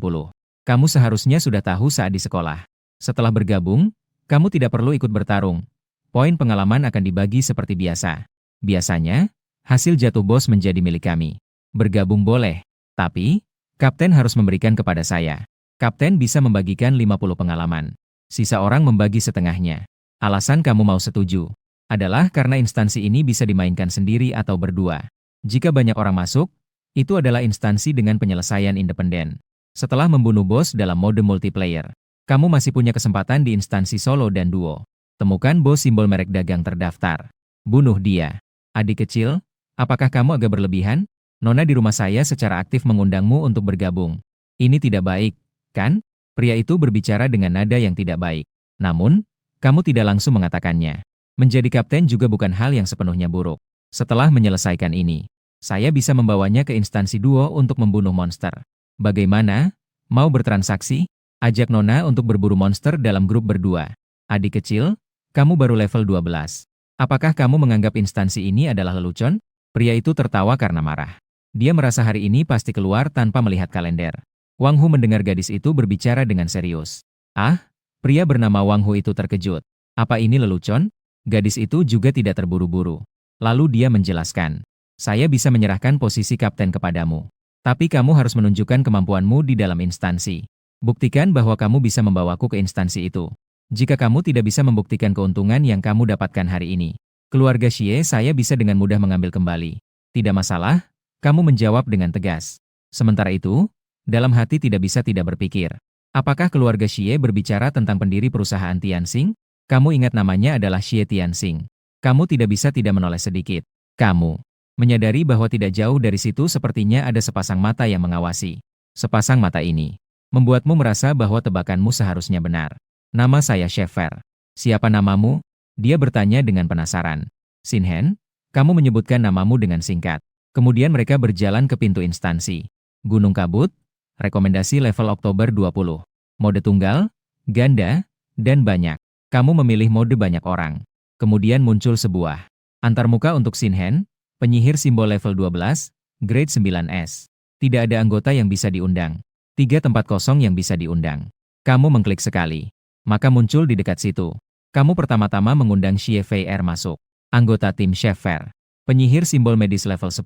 Kamu seharusnya sudah tahu saat di sekolah. Setelah bergabung, kamu tidak perlu ikut bertarung. Poin pengalaman akan dibagi seperti biasa. Biasanya, hasil jatuh bos menjadi milik kami. Bergabung boleh, tapi kapten harus memberikan kepada saya. Kapten bisa membagikan 50 pengalaman. Sisa orang membagi setengahnya. Alasan kamu mau setuju adalah karena instansi ini bisa dimainkan sendiri atau berdua. Jika banyak orang masuk, itu adalah instansi dengan penyelesaian independen. Setelah membunuh bos dalam mode multiplayer, kamu masih punya kesempatan di instansi solo dan duo. Temukan bos simbol merek dagang terdaftar. Bunuh dia. Adik kecil, apakah kamu agak berlebihan? Nona di rumah saya secara aktif mengundangmu untuk bergabung. Ini tidak baik, kan? Pria itu berbicara dengan nada yang tidak baik. Namun, kamu tidak langsung mengatakannya. Menjadi kapten juga bukan hal yang sepenuhnya buruk. Setelah menyelesaikan ini, saya bisa membawanya ke instansi duo untuk membunuh monster. Bagaimana? Mau bertransaksi? Ajak Nona untuk berburu monster dalam grup berdua. Adik kecil, kamu baru level 12. Apakah kamu menganggap instansi ini adalah lelucon? Pria itu tertawa karena marah. Dia merasa hari ini pasti keluar tanpa melihat kalender. Wang Hu mendengar gadis itu berbicara dengan serius. Pria bernama Wang Hu itu terkejut. Apa ini lelucon? Gadis itu juga tidak terburu-buru. Lalu dia menjelaskan. Saya bisa menyerahkan posisi kapten kepadamu. Tapi kamu harus menunjukkan kemampuanmu di dalam instansi. Buktikan bahwa kamu bisa membawaku ke instansi itu. Jika kamu tidak bisa membuktikan keuntungan yang kamu dapatkan hari ini, keluarga Xie saya bisa dengan mudah mengambil kembali. Tidak masalah, kamu menjawab dengan tegas. Sementara itu, dalam hati tidak bisa tidak berpikir. Apakah keluarga Xie berbicara tentang pendiri perusahaan Tianxing? Kamu ingat namanya adalah Xie Tianxing. Kamu tidak bisa tidak menoleh sedikit. Kamu menyadari bahwa tidak jauh dari situ sepertinya ada sepasang mata yang mengawasi. Sepasang mata ini membuatmu merasa bahwa tebakanmu seharusnya benar. Nama saya Sheffer. Siapa namamu? Dia bertanya dengan penasaran. Sinhen, kamu menyebutkan namamu dengan singkat. Kemudian mereka berjalan ke pintu instansi. Gunung Kabut, rekomendasi level Oktober 20. Mode tunggal, ganda, dan banyak. Kamu memilih mode banyak orang. Kemudian muncul sebuah antarmuka untuk Sinhen, penyihir simbol level 12, grade 9S. Tidak ada anggota yang bisa diundang. 3 tempat kosong yang bisa diundang. Kamu mengklik sekali. Maka muncul di dekat situ. Kamu pertama-tama mengundang Xie Fei-er masuk. Anggota tim Sheffer. Penyihir simbol medis level 10,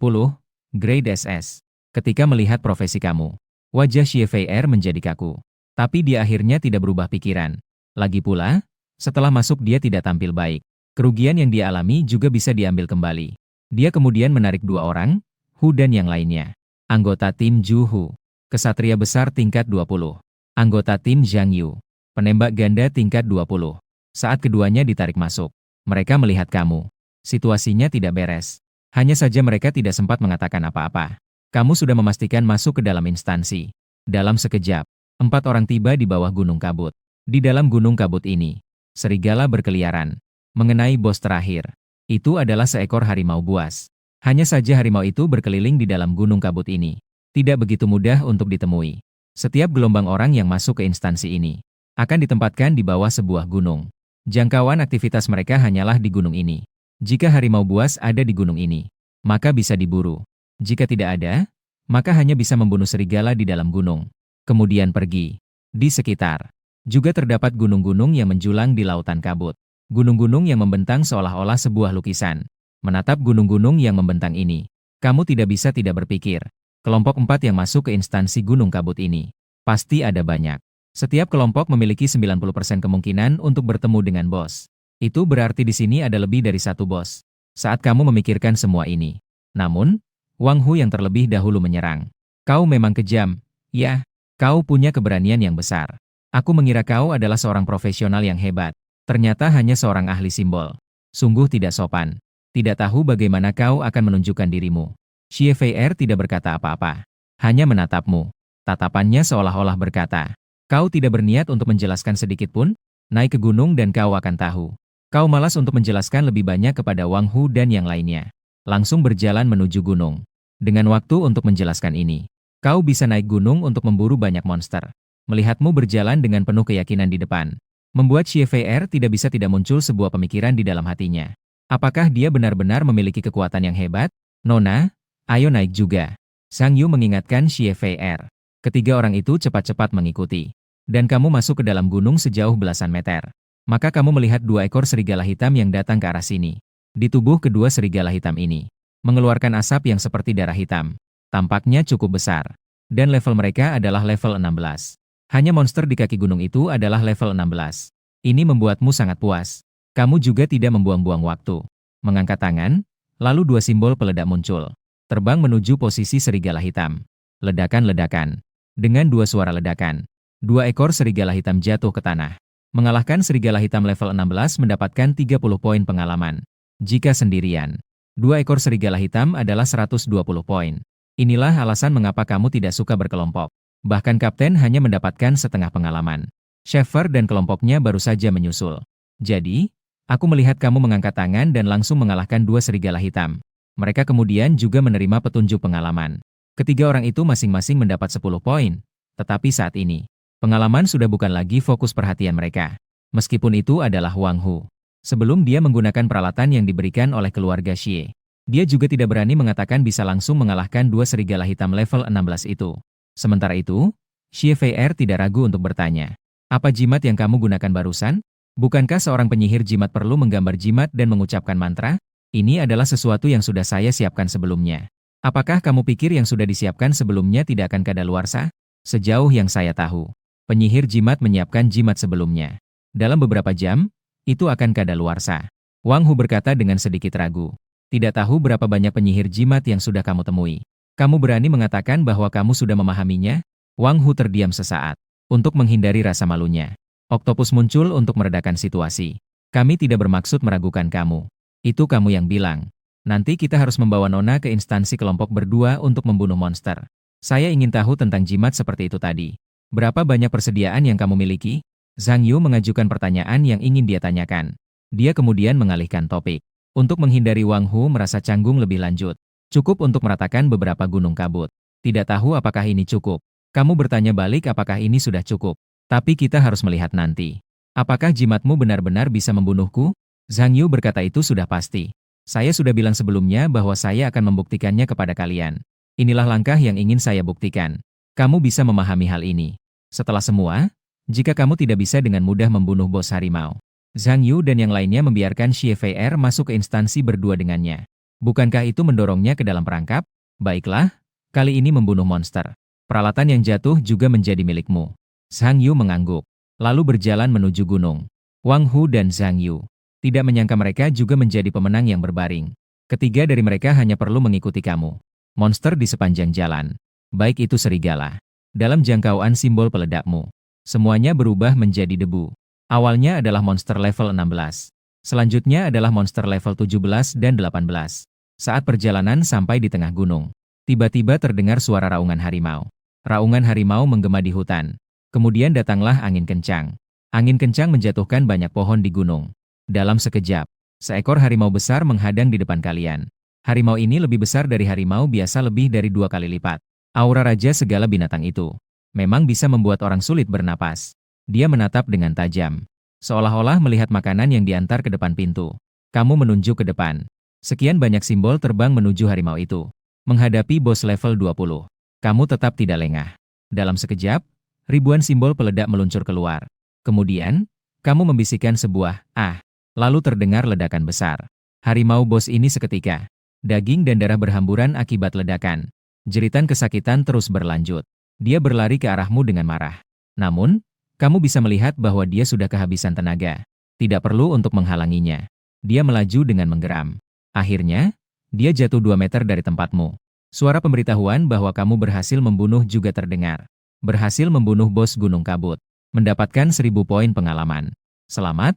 grade SS. Ketika melihat profesi kamu, wajah Xie Fei-er menjadi kaku. Tapi dia akhirnya tidak berubah pikiran. Lagi pula, setelah masuk dia tidak tampil baik. Kerugian yang dia alami juga bisa diambil kembali. Dia kemudian menarik 2 orang, Hu dan yang lainnya. Anggota tim Ju Hu. Kesatria besar tingkat 20. Anggota tim Zhang Yu. Penembak ganda tingkat 20. Saat keduanya ditarik masuk, mereka melihat kamu. Situasinya tidak beres. Hanya saja mereka tidak sempat mengatakan apa-apa. Kamu sudah memastikan masuk ke dalam instansi. Dalam sekejap, 4 orang tiba di bawah Gunung Kabut. Di dalam Gunung Kabut ini, serigala berkeliaran. Mengenai bos terakhir, itu adalah seekor harimau buas. Hanya saja harimau itu berkeliling di dalam Gunung Kabut ini. Tidak begitu mudah untuk ditemui. Setiap gelombang orang yang masuk ke instansi ini akan ditempatkan di bawah sebuah gunung. Jangkauan aktivitas mereka hanyalah di gunung ini. Jika harimau buas ada di gunung ini, maka bisa diburu. Jika tidak ada, maka hanya bisa membunuh serigala di dalam gunung. Kemudian pergi. Di sekitar, juga terdapat gunung-gunung yang menjulang di lautan kabut. Gunung-gunung yang membentang seolah-olah sebuah lukisan. Menatap gunung-gunung yang membentang ini, kamu tidak bisa tidak berpikir. Kelompok 4 yang masuk ke instansi Gunung Kabut ini, pasti ada banyak. Setiap kelompok memiliki 90% kemungkinan untuk bertemu dengan bos. Itu berarti di sini ada lebih dari 1 bos. Saat kamu memikirkan semua ini. Namun, Wang Hu yang terlebih dahulu menyerang. Kau memang kejam. Ya, kau punya keberanian yang besar. Aku mengira kau adalah seorang profesional yang hebat. Ternyata hanya seorang ahli simbol. Sungguh tidak sopan. Tidak tahu bagaimana kau akan menunjukkan dirimu. Xie Fei-er tidak berkata apa-apa. Hanya menatapmu. Tatapannya seolah-olah berkata, kau tidak berniat untuk menjelaskan sedikit pun? Naik ke gunung dan kau akan tahu. Kau malas untuk menjelaskan lebih banyak kepada Wang Hu dan yang lainnya. Langsung berjalan menuju gunung. Dengan waktu untuk menjelaskan ini, kau bisa naik gunung untuk memburu banyak monster. Melihatmu berjalan dengan penuh keyakinan di depan, membuat Xie Fei-er tidak bisa tidak muncul sebuah pemikiran di dalam hatinya. Apakah dia benar-benar memiliki kekuatan yang hebat? Nona, ayo naik juga. Sang Yu mengingatkan Xie Fei-er. Ketiga orang itu cepat-cepat mengikuti. Dan kamu masuk ke dalam gunung sejauh belasan meter. Maka kamu melihat 2 ekor serigala hitam yang datang ke arah sini. Di tubuh kedua serigala hitam ini, mengeluarkan asap yang seperti darah hitam. Tampaknya cukup besar. Dan level mereka adalah level 16. Hanya monster di kaki gunung itu adalah level 16. Ini membuatmu sangat puas. Kamu juga tidak membuang-buang waktu. Mengangkat tangan, lalu 2 simbol peledak muncul. Terbang menuju posisi serigala hitam. Ledakan-ledakan. Dengan 2 suara ledakan, 2 ekor serigala hitam jatuh ke tanah. Mengalahkan serigala hitam level 16 mendapatkan 30 poin pengalaman. Jika sendirian, 2 ekor serigala hitam adalah 120 poin. Inilah alasan mengapa kamu tidak suka berkelompok. Bahkan kapten hanya mendapatkan setengah pengalaman. Sheffer dan kelompoknya baru saja menyusul. Jadi, aku melihat kamu mengangkat tangan dan langsung mengalahkan 2 serigala hitam. Mereka kemudian juga menerima petunjuk pengalaman. Ketiga orang itu masing-masing mendapat 10 poin. Tetapi saat ini, pengalaman sudah bukan lagi fokus perhatian mereka. Meskipun itu adalah Wang Hu. Sebelum dia menggunakan peralatan yang diberikan oleh keluarga Xie, dia juga tidak berani mengatakan bisa langsung mengalahkan 2 serigala hitam level 16 itu. Sementara itu, Xie Fei-er tidak ragu untuk bertanya. Apa jimat yang kamu gunakan barusan? Bukankah seorang penyihir jimat perlu menggambar jimat dan mengucapkan mantra? Ini adalah sesuatu yang sudah saya siapkan sebelumnya. Apakah kamu pikir yang sudah disiapkan sebelumnya tidak akan kadaluarsa? Sejauh yang saya tahu, penyihir jimat menyiapkan jimat sebelumnya. Dalam beberapa jam, itu akan kadaluarsa. Wang Hu berkata dengan sedikit ragu. Tidak tahu berapa banyak penyihir jimat yang sudah kamu temui. Kamu berani mengatakan bahwa kamu sudah memahaminya? Wang Hu terdiam sesaat. Untuk menghindari rasa malunya, Oktopus muncul untuk meredakan situasi. Kami tidak bermaksud meragukan kamu. Itu kamu yang bilang. Nanti kita harus membawa Nona ke instansi kelompok berdua untuk membunuh monster. Saya ingin tahu tentang jimat seperti itu tadi. Berapa banyak persediaan yang kamu miliki? Zhang Yu mengajukan pertanyaan yang ingin dia tanyakan. Dia kemudian mengalihkan topik. Untuk menghindari Wang Hu merasa canggung lebih lanjut. Cukup untuk meratakan beberapa gunung kabut. Tidak tahu apakah ini cukup. Kamu bertanya balik apakah ini sudah cukup. Tapi kita harus melihat nanti. Apakah jimatmu benar-benar bisa membunuhku? Zhang Yu berkata itu sudah pasti. Saya sudah bilang sebelumnya bahwa saya akan membuktikannya kepada kalian. Inilah langkah yang ingin saya buktikan. Kamu bisa memahami hal ini. Setelah semua, jika kamu tidak bisa dengan mudah membunuh bos harimau, Zhang Yu dan yang lainnya membiarkan Xie Fei masuk ke instansi berdua dengannya. Bukankah itu mendorongnya ke dalam perangkap? Baiklah, kali ini membunuh monster. Peralatan yang jatuh juga menjadi milikmu. Zhang Yu mengangguk, lalu berjalan menuju gunung. Wang Hu dan Zhang Yu tidak menyangka mereka juga menjadi pemenang yang berbaring. Ketiga dari mereka hanya perlu mengikuti kamu. Monster di sepanjang jalan. Baik itu serigala. Dalam jangkauan simbol peledakmu. Semuanya berubah menjadi debu. Awalnya adalah monster level 16. Selanjutnya adalah monster level 17 dan 18. Saat perjalanan sampai di tengah gunung, tiba-tiba terdengar suara raungan harimau. Raungan harimau menggema di hutan. Kemudian datanglah angin kencang. Angin kencang menjatuhkan banyak pohon di gunung. Dalam sekejap, seekor harimau besar menghadang di depan kalian. Harimau ini lebih besar dari harimau biasa lebih dari 2 kali lipat. Aura raja segala binatang itu memang bisa membuat orang sulit bernapas. Dia menatap dengan tajam, seolah-olah melihat makanan yang diantar ke depan pintu. Kamu menunjuk ke depan. Sekian banyak simbol terbang menuju harimau itu. Menghadapi bos level 20. Kamu tetap tidak lengah. Dalam sekejap, ribuan simbol peledak meluncur keluar. Kemudian, kamu membisikkan sebuah "ah". Lalu terdengar ledakan besar. Harimau bos ini seketika. Daging dan darah berhamburan akibat ledakan. Jeritan kesakitan terus berlanjut. Dia berlari ke arahmu dengan marah. Namun, kamu bisa melihat bahwa dia sudah kehabisan tenaga. Tidak perlu untuk menghalanginya. Dia melaju dengan menggeram. Akhirnya, dia jatuh 2 meter dari tempatmu. Suara pemberitahuan bahwa kamu berhasil membunuh juga terdengar. Berhasil membunuh bos Gunung Kabut. Mendapatkan 1000 poin pengalaman. Selamat,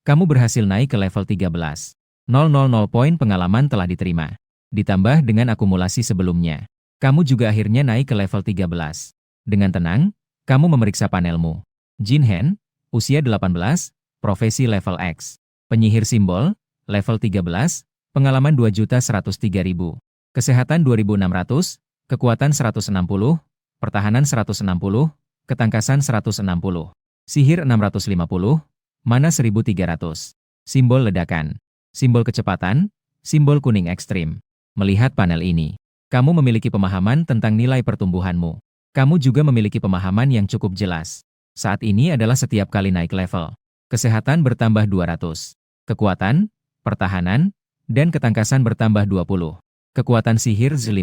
kamu berhasil naik ke level 13. 000 poin pengalaman telah diterima. Ditambah dengan akumulasi sebelumnya. Kamu juga akhirnya naik ke level 13. Dengan tenang, kamu memeriksa panelmu. Jin Hen, usia 18, profesi level X. Penyihir simbol, level 13, pengalaman 2.103.000. Kesehatan 2.600, kekuatan 160, pertahanan 160, ketangkasan 160. Sihir 650, mana 1.300. Simbol ledakan. Simbol kecepatan, simbol kuning ekstrim. Melihat panel ini, kamu memiliki pemahaman tentang nilai pertumbuhanmu. Kamu juga memiliki pemahaman yang cukup jelas. Saat ini adalah setiap kali naik level. Kesehatan bertambah 200. Kekuatan, pertahanan, dan ketangkasan bertambah 20. Kekuatan sihir 50.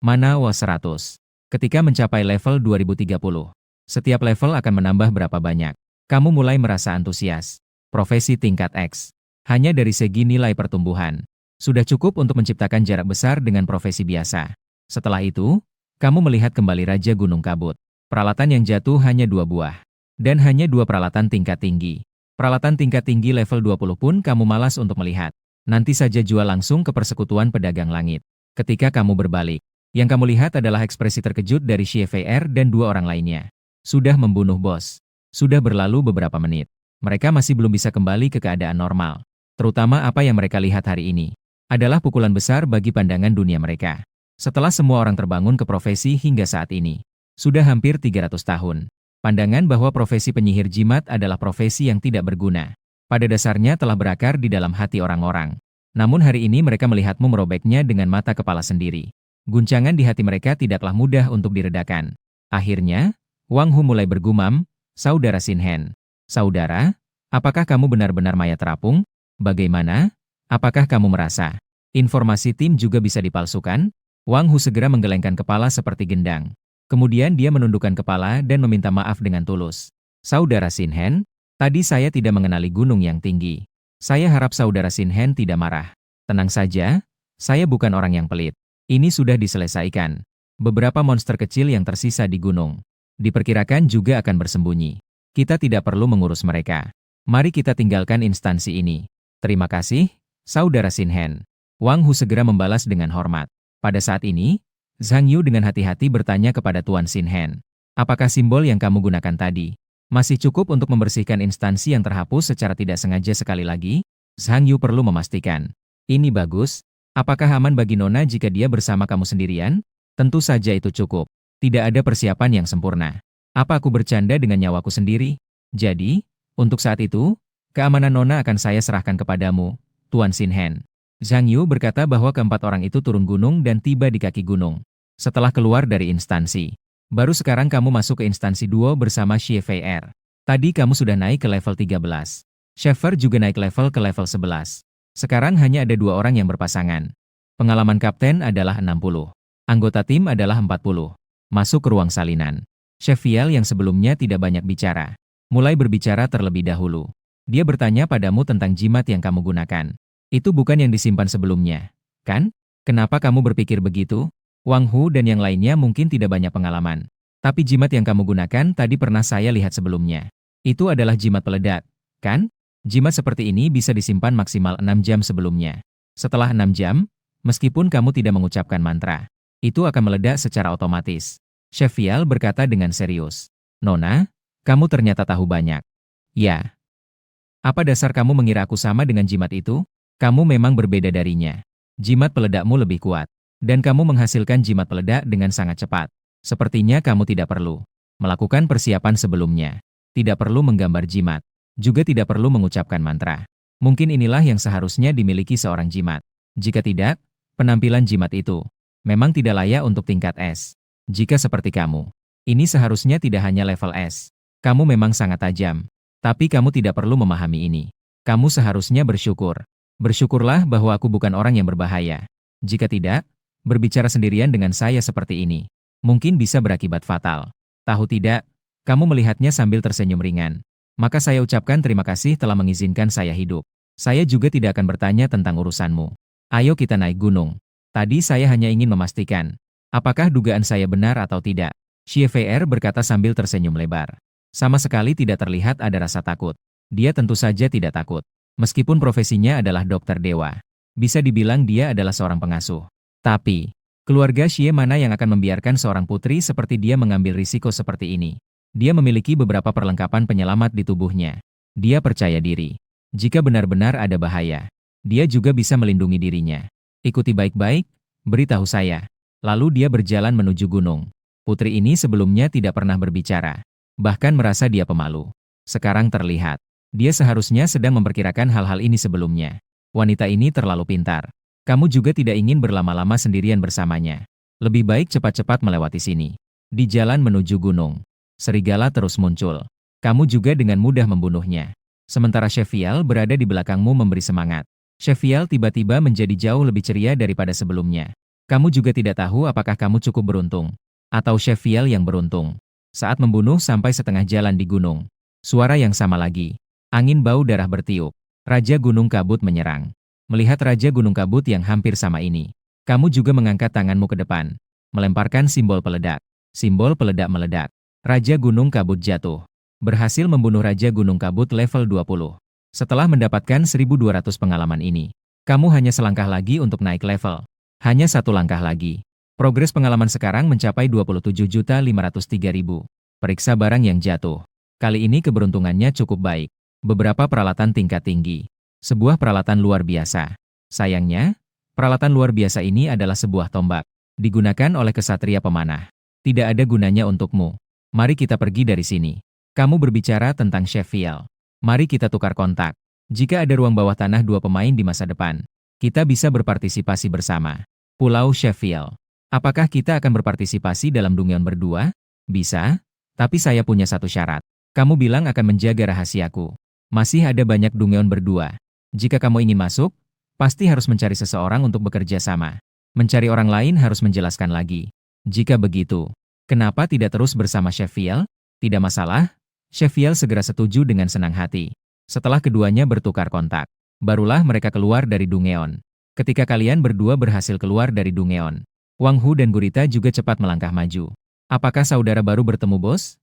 Mana 100. Ketika mencapai level 2030, setiap level akan menambah berapa banyak. Kamu mulai merasa antusias. Profesi tingkat X. Hanya dari segi nilai pertumbuhan. Sudah cukup untuk menciptakan jarak besar dengan profesi biasa. Setelah itu, kamu melihat kembali Raja Gunung Kabut. Peralatan yang jatuh hanya 2 buah. Dan hanya 2 peralatan tingkat tinggi. Peralatan tingkat tinggi level 20 pun kamu malas untuk melihat. Nanti saja jual langsung ke persekutuan pedagang langit. Ketika kamu berbalik, yang kamu lihat adalah ekspresi terkejut dari Xie Fei dan 2 orang lainnya. Sudah membunuh bos. Sudah berlalu beberapa menit. Mereka masih belum bisa kembali ke keadaan normal. Terutama apa yang mereka lihat hari ini adalah pukulan besar bagi pandangan dunia mereka. Setelah semua orang terbangun ke profesi hingga saat ini. Sudah hampir 300 tahun. Pandangan bahwa profesi penyihir jimat adalah profesi yang tidak berguna. Pada dasarnya telah berakar di dalam hati orang-orang. Namun hari ini mereka melihatmu merobeknya dengan mata kepala sendiri. Guncangan di hati mereka tidaklah mudah untuk diredakan. Akhirnya, Wang Hu mulai bergumam, "Saudara Xin Hen. Saudara, apakah kamu benar-benar mayat terapung? Bagaimana? Apakah kamu merasa informasi tim juga bisa dipalsukan?" Wang Hu segera menggelengkan kepala seperti gendang. Kemudian dia menundukkan kepala dan meminta maaf dengan tulus. "Saudara Xin Hen, Tadi saya tidak mengenali gunung yang tinggi. Saya harap saudara Sinhen tidak marah. Tenang saja, saya bukan orang yang pelit. Ini sudah diselesaikan. Beberapa monster kecil yang tersisa di gunung diperkirakan juga akan bersembunyi. Kita tidak perlu mengurus mereka. Mari kita tinggalkan instansi ini. Terima kasih, saudara Sinhen. Wang Hu segera membalas dengan hormat. Pada saat ini, Zhang Yu dengan hati-hati bertanya kepada Tuan Sinhen. Apakah simbol yang kamu gunakan tadi masih cukup untuk membersihkan instansi yang terhapus secara tidak sengaja sekali lagi? Zhang Yu perlu memastikan. Ini bagus. Apakah aman bagi Nona jika dia bersama kamu sendirian? Tentu saja itu cukup. Tidak ada persiapan yang sempurna. Apa aku bercanda dengan nyawaku sendiri? Jadi, untuk saat itu, keamanan Nona akan saya serahkan kepadamu, Tuan Sinhen. Zhang Yu berkata bahwa keempat orang itu turun gunung dan tiba di kaki gunung. Setelah keluar dari instansi. Baru sekarang kamu masuk ke instansi duo bersama Xie Fei Er. Tadi kamu sudah naik ke level 13. Schaefer juga naik level ke level 11. Sekarang hanya ada 2 orang yang berpasangan. Pengalaman kapten adalah 60. Anggota tim adalah 40. Masuk ke ruang salinan. Chef Fial yang sebelumnya tidak banyak bicara, mulai berbicara terlebih dahulu. Dia bertanya padamu tentang jimat yang kamu gunakan. Itu bukan yang disimpan sebelumnya, kan? Kenapa kamu berpikir begitu? Wang Hu dan yang lainnya mungkin tidak banyak pengalaman. Tapi jimat yang kamu gunakan tadi pernah saya lihat sebelumnya. Itu adalah jimat peledak, kan? Jimat seperti ini bisa disimpan maksimal 6 jam sebelumnya. Setelah 6 jam, meskipun kamu tidak mengucapkan mantra, itu akan meledak secara otomatis. Chef Fial berkata dengan serius. Nona, kamu ternyata tahu banyak. Ya. Apa dasar kamu mengira aku sama dengan jimat itu? Kamu memang berbeda darinya. Jimat peledakmu lebih kuat. Dan kamu menghasilkan jimat peledak dengan sangat cepat. Sepertinya kamu tidak perlu melakukan persiapan sebelumnya. Tidak perlu menggambar jimat. Juga tidak perlu mengucapkan mantra. Mungkin inilah yang seharusnya dimiliki seorang jimat. Jika tidak, penampilan jimat itu memang tidak layak untuk tingkat S. Jika seperti kamu, ini seharusnya tidak hanya level S. Kamu memang sangat tajam. Tapi kamu tidak perlu memahami ini. Kamu seharusnya bersyukur. Bersyukurlah bahwa aku bukan orang yang berbahaya. Jika tidak, berbicara sendirian dengan saya seperti ini mungkin bisa berakibat fatal. Tahu tidak, kamu melihatnya sambil tersenyum ringan. Maka saya ucapkan terima kasih telah mengizinkan saya hidup. Saya juga tidak akan bertanya tentang urusanmu. Ayo kita naik gunung. Tadi saya hanya ingin memastikan, apakah dugaan saya benar atau tidak. Xie Fei Er berkata sambil tersenyum lebar. Sama sekali tidak terlihat ada rasa takut. Dia tentu saja tidak takut. Meskipun profesinya adalah dokter dewa. Bisa dibilang dia adalah seorang pengasuh. Tapi, keluarga Xie mana yang akan membiarkan seorang putri seperti dia mengambil risiko seperti ini? Dia memiliki beberapa perlengkapan penyelamat di tubuhnya. Dia percaya diri. Jika benar-benar ada bahaya, dia juga bisa melindungi dirinya. Ikuti baik-baik, beritahu saya. Lalu dia berjalan menuju gunung. Putri ini sebelumnya tidak pernah berbicara. Bahkan merasa dia pemalu. Sekarang terlihat. Dia seharusnya sedang memperkirakan hal-hal ini sebelumnya. Wanita ini terlalu pintar. Kamu juga tidak ingin berlama-lama sendirian bersamanya. Lebih baik cepat-cepat melewati sini. Di jalan menuju gunung, serigala terus muncul. Kamu juga dengan mudah membunuhnya. Sementara Chef Fial berada di belakangmu memberi semangat. Chef Fial tiba-tiba menjadi jauh lebih ceria daripada sebelumnya. Kamu juga tidak tahu apakah kamu cukup beruntung. Atau Chef Fial yang beruntung. Saat membunuh sampai setengah jalan di gunung. Suara yang sama lagi. Angin bau darah bertiup. Raja Gunung Kabut menyerang. Melihat Raja Gunung Kabut yang hampir sama ini, kamu juga mengangkat tanganmu ke depan. Melemparkan simbol peledak. Simbol peledak meledak. Raja Gunung Kabut jatuh. Berhasil membunuh Raja Gunung Kabut level 20. Setelah mendapatkan 1200 pengalaman ini, kamu hanya selangkah lagi untuk naik level. Hanya satu langkah lagi. Progres pengalaman sekarang mencapai 27.503.000. Periksa barang yang jatuh. Kali ini keberuntungannya cukup baik. Beberapa peralatan tingkat tinggi. Sebuah peralatan luar biasa. Sayangnya, peralatan luar biasa ini adalah sebuah tombak. Digunakan oleh kesatria pemanah. Tidak ada gunanya untukmu. Mari kita pergi dari sini. Kamu berbicara tentang Chef Fial. Mari kita tukar kontak. Jika ada ruang bawah tanah 2 pemain di masa depan, kita bisa berpartisipasi bersama. Pulau Chef Fial. Apakah kita akan berpartisipasi dalam Dungeon berdua? Bisa, tapi saya punya satu syarat. Kamu bilang akan menjaga rahasiaku. Masih ada banyak Dungeon berdua. Jika kamu ingin masuk, pasti harus mencari seseorang untuk bekerja sama. Mencari orang lain harus menjelaskan lagi. Jika begitu, kenapa tidak terus bersama Chef Fial? Tidak masalah. Cheviel segera setuju dengan senang hati. Setelah keduanya bertukar kontak, barulah mereka keluar dari Dungeon. Ketika kalian berdua berhasil keluar dari Dungeon, Wang Hu dan Gurita juga cepat melangkah maju. Apakah saudara baru bertemu, bos?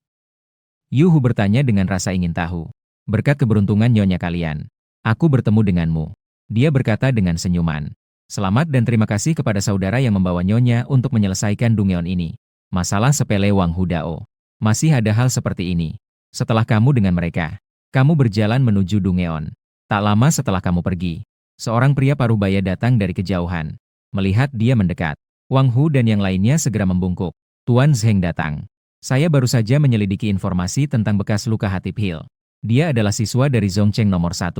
Yu Hu bertanya dengan rasa ingin tahu. Berkat keberuntungan nyonya kalian, aku bertemu denganmu. Dia berkata dengan senyuman. Selamat dan terima kasih kepada saudara yang membawa nyonya untuk menyelesaikan Dungeon ini. Masalah sepele Wang Hu Dao. Masih ada hal seperti ini. Setelah kamu dengan mereka, kamu berjalan menuju Dungeon. Tak lama setelah kamu pergi, seorang pria parubaya datang dari kejauhan. Melihat dia mendekat, Wang Hu dan yang lainnya segera membungkuk. Tuan Zheng datang. Saya baru saja menyelidiki informasi tentang bekas luka Hatip Hill. Dia adalah siswa dari Zhongcheng nomor 1.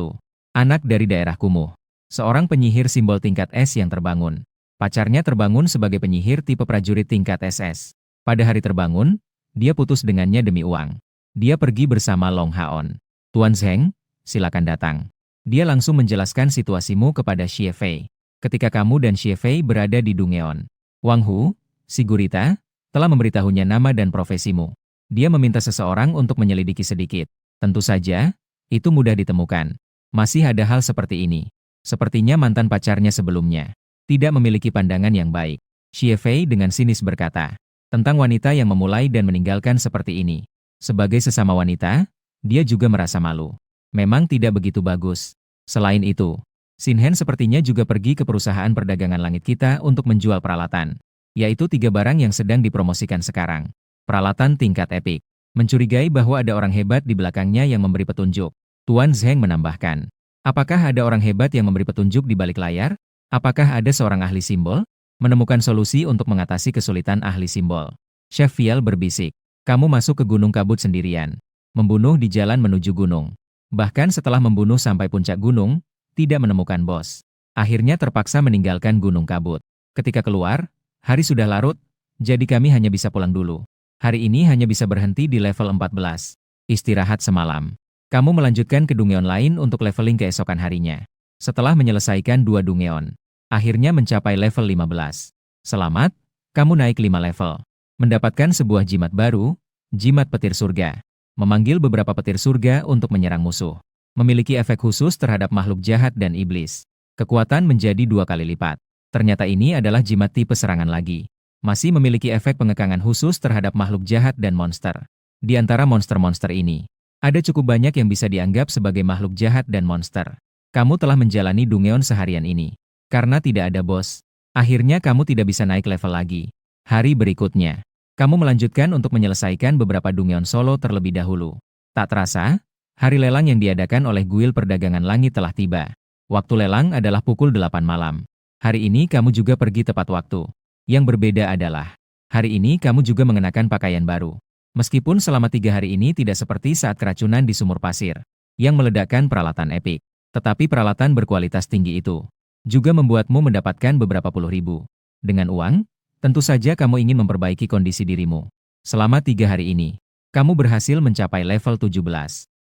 Anak dari daerah kumuh. Seorang penyihir simbol tingkat S yang terbangun. Pacarnya terbangun sebagai penyihir tipe prajurit tingkat SS. Pada hari terbangun, dia putus dengannya demi uang. Dia pergi bersama Long Haon. Tuan Zheng, silakan datang. Dia langsung menjelaskan situasimu kepada Xie Fei. Ketika kamu dan Xie Fei berada di Dungeon, Wang Hu, si gurita, telah memberitahunya nama dan profesimu. Dia meminta seseorang untuk menyelidiki sedikit. Tentu saja, itu mudah ditemukan. Masih ada hal seperti ini. Sepertinya mantan pacarnya sebelumnya tidak memiliki pandangan yang baik. Xie Fei dengan sinis berkata, tentang wanita yang memulai dan meninggalkan seperti ini. Sebagai sesama wanita, dia juga merasa malu. Memang tidak begitu bagus. Selain itu, Xin Hen sepertinya juga pergi ke perusahaan perdagangan langit kita untuk menjual peralatan. Yaitu 3 barang yang sedang dipromosikan sekarang. Peralatan tingkat epik. Mencurigai bahwa ada orang hebat di belakangnya yang memberi petunjuk. Tuan Zheng menambahkan. Apakah ada orang hebat yang memberi petunjuk di balik layar? Apakah ada seorang ahli simbol? Menemukan solusi untuk mengatasi kesulitan ahli simbol. Cheviel berbisik. Kamu masuk ke Gunung Kabut sendirian. Membunuh di jalan menuju gunung. Bahkan setelah membunuh sampai puncak gunung, tidak menemukan bos. Akhirnya terpaksa meninggalkan Gunung Kabut. Ketika keluar, hari sudah larut, jadi kami hanya bisa pulang dulu. Hari ini hanya bisa berhenti di level 14. Istirahat semalam. Kamu melanjutkan ke Dungeon lain untuk leveling keesokan harinya. Setelah menyelesaikan 2 Dungeon, akhirnya mencapai level 15. Selamat, kamu naik 5 level. Mendapatkan sebuah jimat baru, jimat petir surga. Memanggil beberapa petir surga untuk menyerang musuh. Memiliki efek khusus terhadap makhluk jahat dan iblis. Kekuatan menjadi 2 kali lipat. Ternyata ini adalah jimat tipe serangan lagi. Masih memiliki efek pengekangan khusus terhadap makhluk jahat dan monster. Di antara monster-monster ini, ada cukup banyak yang bisa dianggap sebagai makhluk jahat dan monster. Kamu telah menjalani Dungeon seharian ini. Karena tidak ada bos, akhirnya kamu tidak bisa naik level lagi. Hari berikutnya, kamu melanjutkan untuk menyelesaikan beberapa Dungeon solo terlebih dahulu. Tak terasa, hari lelang yang diadakan oleh Guild Perdagangan Langit telah tiba. Waktu lelang adalah pukul 8 malam. Hari ini kamu juga pergi tepat waktu. Yang berbeda adalah, hari ini kamu juga mengenakan pakaian baru. Meskipun selama 3 hari ini tidak seperti saat keracunan di sumur pasir, yang meledakkan peralatan epik. Tetapi peralatan berkualitas tinggi itu, juga membuatmu mendapatkan beberapa puluh ribu. Dengan uang, tentu saja kamu ingin memperbaiki kondisi dirimu. Selama 3 hari ini, kamu berhasil mencapai level 17.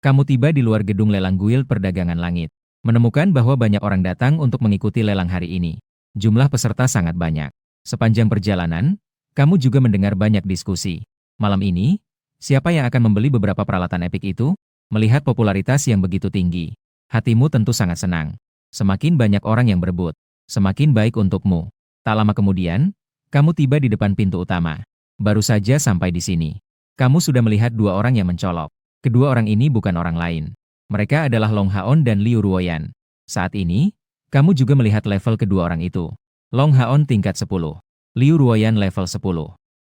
Kamu tiba di luar gedung lelang Guild Perdagangan Langit. Menemukan bahwa banyak orang datang untuk mengikuti lelang hari ini. Jumlah peserta sangat banyak. Sepanjang perjalanan, kamu juga mendengar banyak diskusi. Malam ini, siapa yang akan membeli beberapa peralatan epik itu? Melihat popularitas yang begitu tinggi, hatimu tentu sangat senang. Semakin banyak orang yang berebut, semakin baik untukmu. Tak lama kemudian, kamu tiba di depan pintu utama. Baru saja sampai di sini, kamu sudah melihat 2 orang yang mencolok. Kedua orang ini bukan orang lain. Mereka adalah Long Haon dan Liu Ruoyan. Saat ini, kamu juga melihat level kedua orang itu. Long Haon tingkat 10. Liu Ruoyan level 10.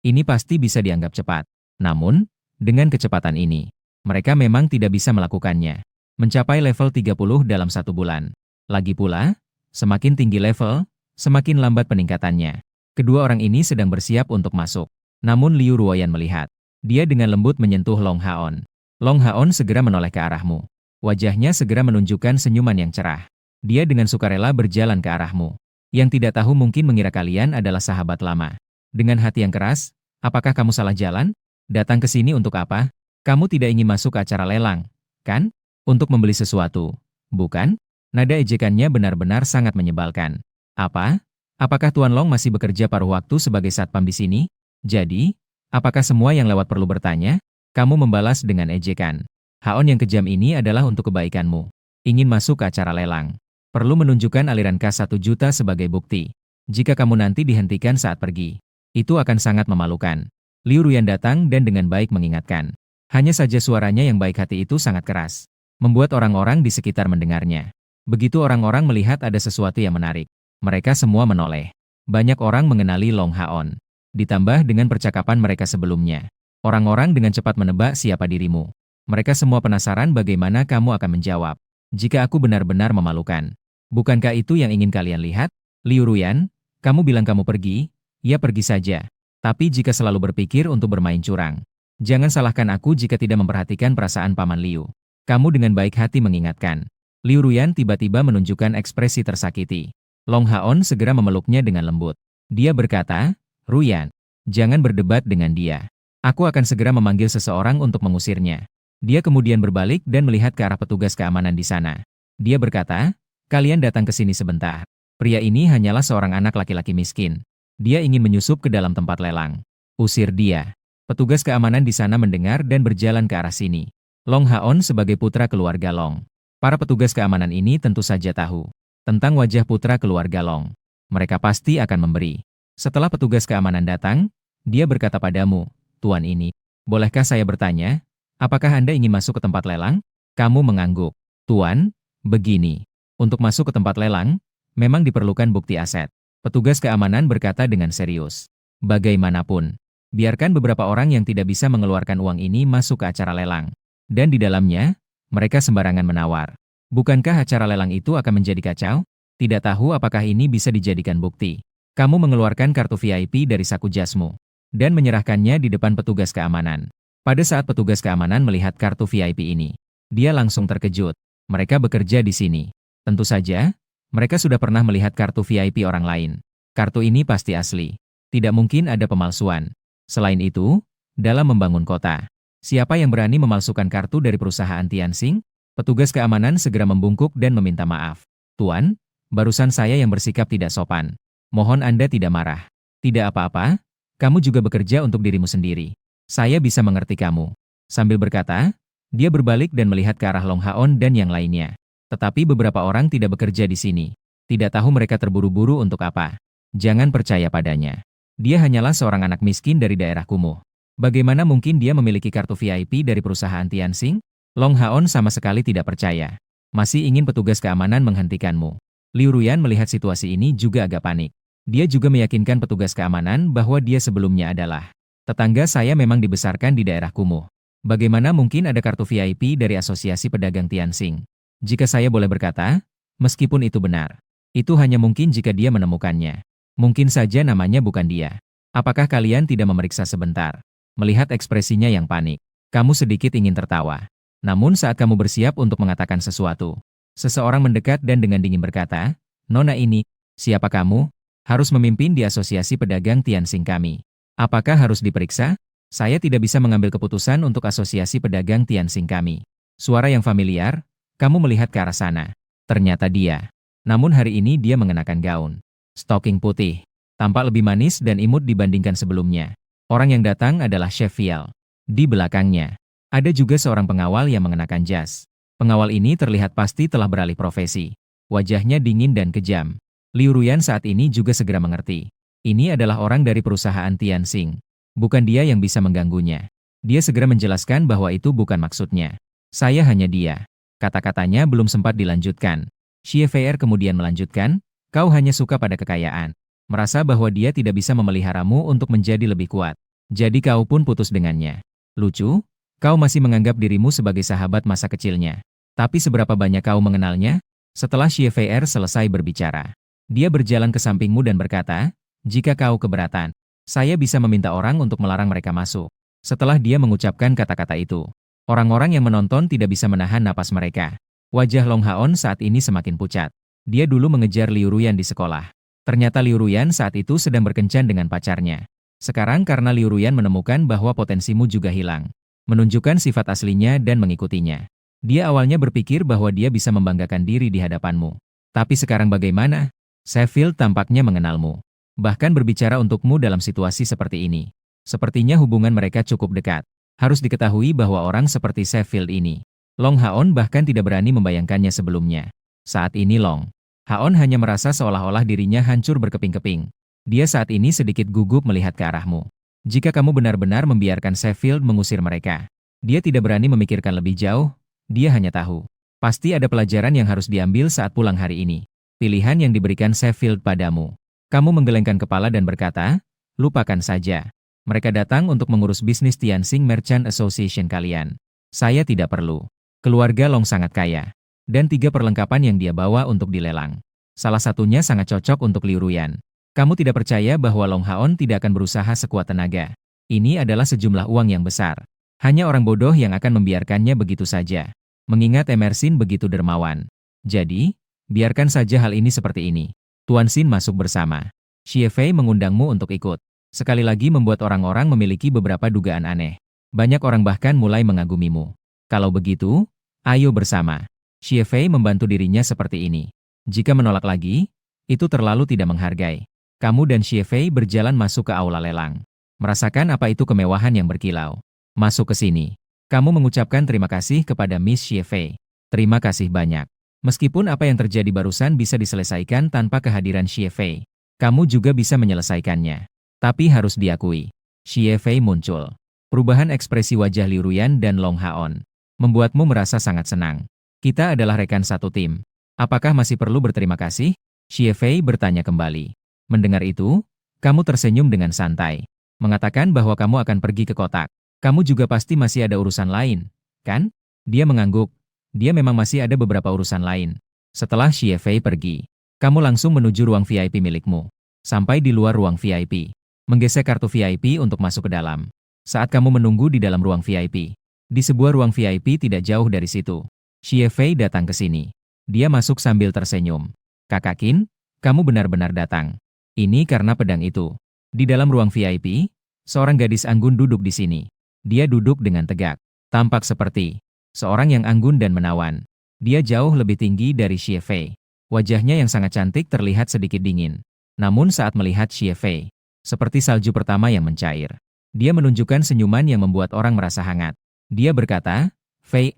Ini pasti bisa dianggap cepat. Namun, dengan kecepatan ini, mereka memang tidak bisa melakukannya. Mencapai level 30 dalam 1 bulan. Lagi pula, semakin tinggi level, semakin lambat peningkatannya. Kedua orang ini sedang bersiap untuk masuk. Namun Liu Ruoyan melihat. Dia dengan lembut menyentuh Long Haon. Long Haon segera menoleh ke arahmu. Wajahnya segera menunjukkan senyuman yang cerah. Dia dengan sukarela berjalan ke arahmu. Yang tidak tahu mungkin mengira kalian adalah sahabat lama. Dengan hati yang keras, apakah kamu salah jalan? Datang ke sini untuk apa? Kamu tidak ingin masuk ke acara lelang, kan? Untuk membeli sesuatu, bukan? Nada ejekannya benar-benar sangat menyebalkan. Apa? Apakah Tuan Long masih bekerja paruh waktu sebagai satpam di sini? Jadi, apakah semua yang lewat perlu bertanya? Kamu membalas dengan ejekan. Haon yang kejam ini adalah untuk kebaikanmu. Ingin masuk ke acara lelang. Perlu menunjukkan aliran kas 1 juta sebagai bukti. Jika kamu nanti dihentikan saat pergi, itu akan sangat memalukan. Liu Ruyan datang dan dengan baik mengingatkan. Hanya saja suaranya yang baik hati itu sangat keras, membuat orang-orang di sekitar mendengarnya. Begitu orang-orang melihat ada sesuatu yang menarik, mereka semua menoleh. Banyak orang mengenali Long Haon. Ditambah dengan percakapan mereka sebelumnya. Orang-orang dengan cepat menebak siapa dirimu. Mereka semua penasaran bagaimana kamu akan menjawab. Jika aku benar-benar memalukan. Bukankah itu yang ingin kalian lihat? Liu Ruyan, kamu bilang kamu pergi, ya pergi saja. Tapi jika selalu berpikir untuk bermain curang, jangan salahkan aku jika tidak memperhatikan perasaan Paman Liu. Kamu dengan baik hati mengingatkan. Liu Ruyan tiba-tiba menunjukkan ekspresi tersakiti. Long Haon segera memeluknya dengan lembut. Dia berkata, Ruyan, jangan berdebat dengan dia. Aku akan segera memanggil seseorang untuk mengusirnya. Dia kemudian berbalik dan melihat ke arah petugas keamanan di sana. Dia berkata, kalian datang ke sini sebentar. Pria ini hanyalah seorang anak laki-laki miskin. Dia ingin menyusup ke dalam tempat lelang. Usir dia. Petugas keamanan di sana mendengar dan berjalan ke arah sini. Long Haon sebagai putra keluarga Long. Para petugas keamanan ini tentu saja tahu tentang wajah putra keluarga Long. Mereka pasti akan memberi. Setelah petugas keamanan datang, dia berkata padamu, Tuan ini, bolehkah saya bertanya, apakah Anda ingin masuk ke tempat lelang? Kamu mengangguk. Tuan, begini. Untuk masuk ke tempat lelang, memang diperlukan bukti aset. Petugas keamanan berkata dengan serius. Bagaimanapun, biarkan beberapa orang yang tidak bisa mengeluarkan uang ini masuk ke acara lelang. Dan di dalamnya, mereka sembarangan menawar. Bukankah acara lelang itu akan menjadi kacau? Tidak tahu apakah ini bisa dijadikan bukti. Kamu mengeluarkan kartu VIP dari saku jasmu dan menyerahkannya di depan petugas keamanan. Pada saat petugas keamanan melihat kartu VIP ini, dia langsung terkejut. Mereka bekerja di sini. Tentu saja, mereka sudah pernah melihat kartu VIP orang lain. Kartu ini pasti asli. Tidak mungkin ada pemalsuan. Selain itu, dalam membangun kota, siapa yang berani memalsukan kartu dari perusahaan Tianxing? Petugas keamanan segera membungkuk dan meminta maaf. Tuan, barusan saya yang bersikap tidak sopan. Mohon Anda tidak marah. Tidak apa-apa. Kamu juga bekerja untuk dirimu sendiri. Saya bisa mengerti kamu. Sambil berkata, dia berbalik dan melihat ke arah Long Haon dan yang lainnya. Tetapi beberapa orang tidak bekerja di sini. Tidak tahu mereka terburu-buru untuk apa. Jangan percaya padanya. Dia hanyalah seorang anak miskin dari daerah kumuh. Bagaimana mungkin dia memiliki kartu VIP dari perusahaan Tianxing? Long Haon sama sekali tidak percaya. Masih ingin petugas keamanan menghentikanmu. Liu Ruyan melihat situasi ini juga agak panik. Dia juga meyakinkan petugas keamanan bahwa dia sebelumnya adalah tetangga saya memang dibesarkan di daerah kumuh. Bagaimana mungkin ada kartu VIP dari Asosiasi Pedagang Tianxing? Jika saya boleh berkata, meskipun itu benar, itu hanya mungkin jika dia menemukannya. Mungkin saja namanya bukan dia. Apakah kalian tidak memeriksa sebentar? Melihat ekspresinya yang panik, kamu sedikit ingin tertawa. Namun saat kamu bersiap untuk mengatakan sesuatu, seseorang mendekat dan dengan dingin berkata, Nona ini, siapa kamu? Harus memimpin di Asosiasi Pedagang Tianxing kami. Apakah harus diperiksa? Saya tidak bisa mengambil keputusan untuk Asosiasi Pedagang Tianxing kami. Suara yang familiar, kamu melihat ke arah sana. Ternyata dia. Namun hari ini dia mengenakan gaun stocking putih. Tampak lebih manis dan imut dibandingkan sebelumnya. Orang yang datang adalah Chef Fial. Di belakangnya, ada juga seorang pengawal yang mengenakan jas. Pengawal ini terlihat pasti telah beralih profesi. Wajahnya dingin dan kejam. Liu Ruyan saat ini juga segera mengerti. Ini adalah orang dari perusahaan Tianxing. Bukan dia yang bisa mengganggunya. Dia segera menjelaskan bahwa itu bukan maksudnya. Saya hanya dia. Kata-katanya belum sempat dilanjutkan. Xie Feier kemudian melanjutkan, kau hanya suka pada kekayaan. Merasa bahwa dia tidak bisa memeliharamu untuk menjadi lebih kuat. Jadi kau pun putus dengannya. Lucu, kau masih menganggap dirimu sebagai sahabat masa kecilnya. Tapi seberapa banyak kau mengenalnya? Setelah Xie Feier selesai berbicara, dia berjalan ke sampingmu dan berkata, jika kau keberatan, saya bisa meminta orang untuk melarang mereka masuk. Setelah dia mengucapkan kata-kata itu, orang-orang yang menonton tidak bisa menahan napas mereka. Wajah Long Haon saat ini semakin pucat. Dia dulu mengejar Liu Ruyan di sekolah. Ternyata Liu Ruyan saat itu sedang berkencan dengan pacarnya. Sekarang karena Liu Ruyan menemukan bahwa potensimu juga hilang, menunjukkan sifat aslinya dan mengikutinya. Dia awalnya berpikir bahwa dia bisa membanggakan diri di hadapanmu. Tapi sekarang bagaimana? Sheffield tampaknya mengenalmu. Bahkan berbicara untukmu dalam situasi seperti ini. Sepertinya hubungan mereka cukup dekat. Harus diketahui bahwa orang seperti Sheffield ini, Long Haon bahkan tidak berani membayangkannya sebelumnya. Saat ini Long Haon hanya merasa seolah-olah dirinya hancur berkeping-keping. Dia saat ini sedikit gugup melihat ke arahmu. Jika kamu benar-benar membiarkan Sheffield mengusir mereka, dia tidak berani memikirkan lebih jauh, dia hanya tahu. Pasti ada pelajaran yang harus diambil saat pulang hari ini. Pilihan yang diberikan Sheffield padamu. Kamu menggelengkan kepala dan berkata, lupakan saja. Mereka datang untuk mengurus bisnis Tianxing Merchant Association kalian. Saya tidak perlu. Keluarga Long sangat kaya. Dan 3 perlengkapan yang dia bawa untuk dilelang. Salah satunya sangat cocok untuk Liu Ruyan. Kamu tidak percaya bahwa Long Haon tidak akan berusaha sekuat tenaga. Ini adalah sejumlah uang yang besar. Hanya orang bodoh yang akan membiarkannya begitu saja. Mengingat Emersin begitu dermawan. Jadi, biarkan saja hal ini seperti ini. Tuan Xin masuk bersama. Xie Fei mengundangmu untuk ikut. Sekali lagi membuat orang-orang memiliki beberapa dugaan aneh. Banyak orang bahkan mulai mengagumimu. Kalau begitu, ayo bersama. Xie Fei membantu dirinya seperti ini. Jika menolak lagi, itu terlalu tidak menghargai. Kamu dan Xie Fei berjalan masuk ke aula lelang. Merasakan apa itu kemewahan yang berkilau. Masuk ke sini. Kamu mengucapkan terima kasih kepada Miss Xie Fei. Terima kasih banyak. Meskipun apa yang terjadi barusan bisa diselesaikan tanpa kehadiran Xie Fei, kamu juga bisa menyelesaikannya. Tapi harus diakui, Xie Fei muncul. Perubahan ekspresi wajah Liu Ruyan dan Long Haon membuatmu merasa sangat senang. Kita adalah rekan satu tim. Apakah masih perlu berterima kasih? Xie Fei bertanya kembali. Mendengar itu, kamu tersenyum dengan santai. Mengatakan bahwa kamu akan pergi ke kotak. Kamu juga pasti masih ada urusan lain, kan? Dia mengangguk. Dia memang masih ada beberapa urusan lain. Setelah Xie Fei pergi, kamu langsung menuju ruang VIP milikmu. Sampai di luar ruang VIP. Menggesek kartu VIP untuk masuk ke dalam. Saat kamu menunggu di dalam ruang VIP. Di sebuah ruang VIP tidak jauh dari situ. Xie Fei datang ke sini. Dia masuk sambil tersenyum. Kakak Qin, kamu benar-benar datang. Ini karena pedang itu. Di dalam ruang VIP, seorang gadis anggun duduk di sini. Dia duduk dengan tegak. Tampak seperti seorang yang anggun dan menawan. Dia jauh lebih tinggi dari Xie Fei. Wajahnya yang sangat cantik terlihat sedikit dingin. Namun saat melihat Xie Fei, seperti salju pertama yang mencair. Dia menunjukkan senyuman yang membuat orang merasa hangat. Dia berkata, Fei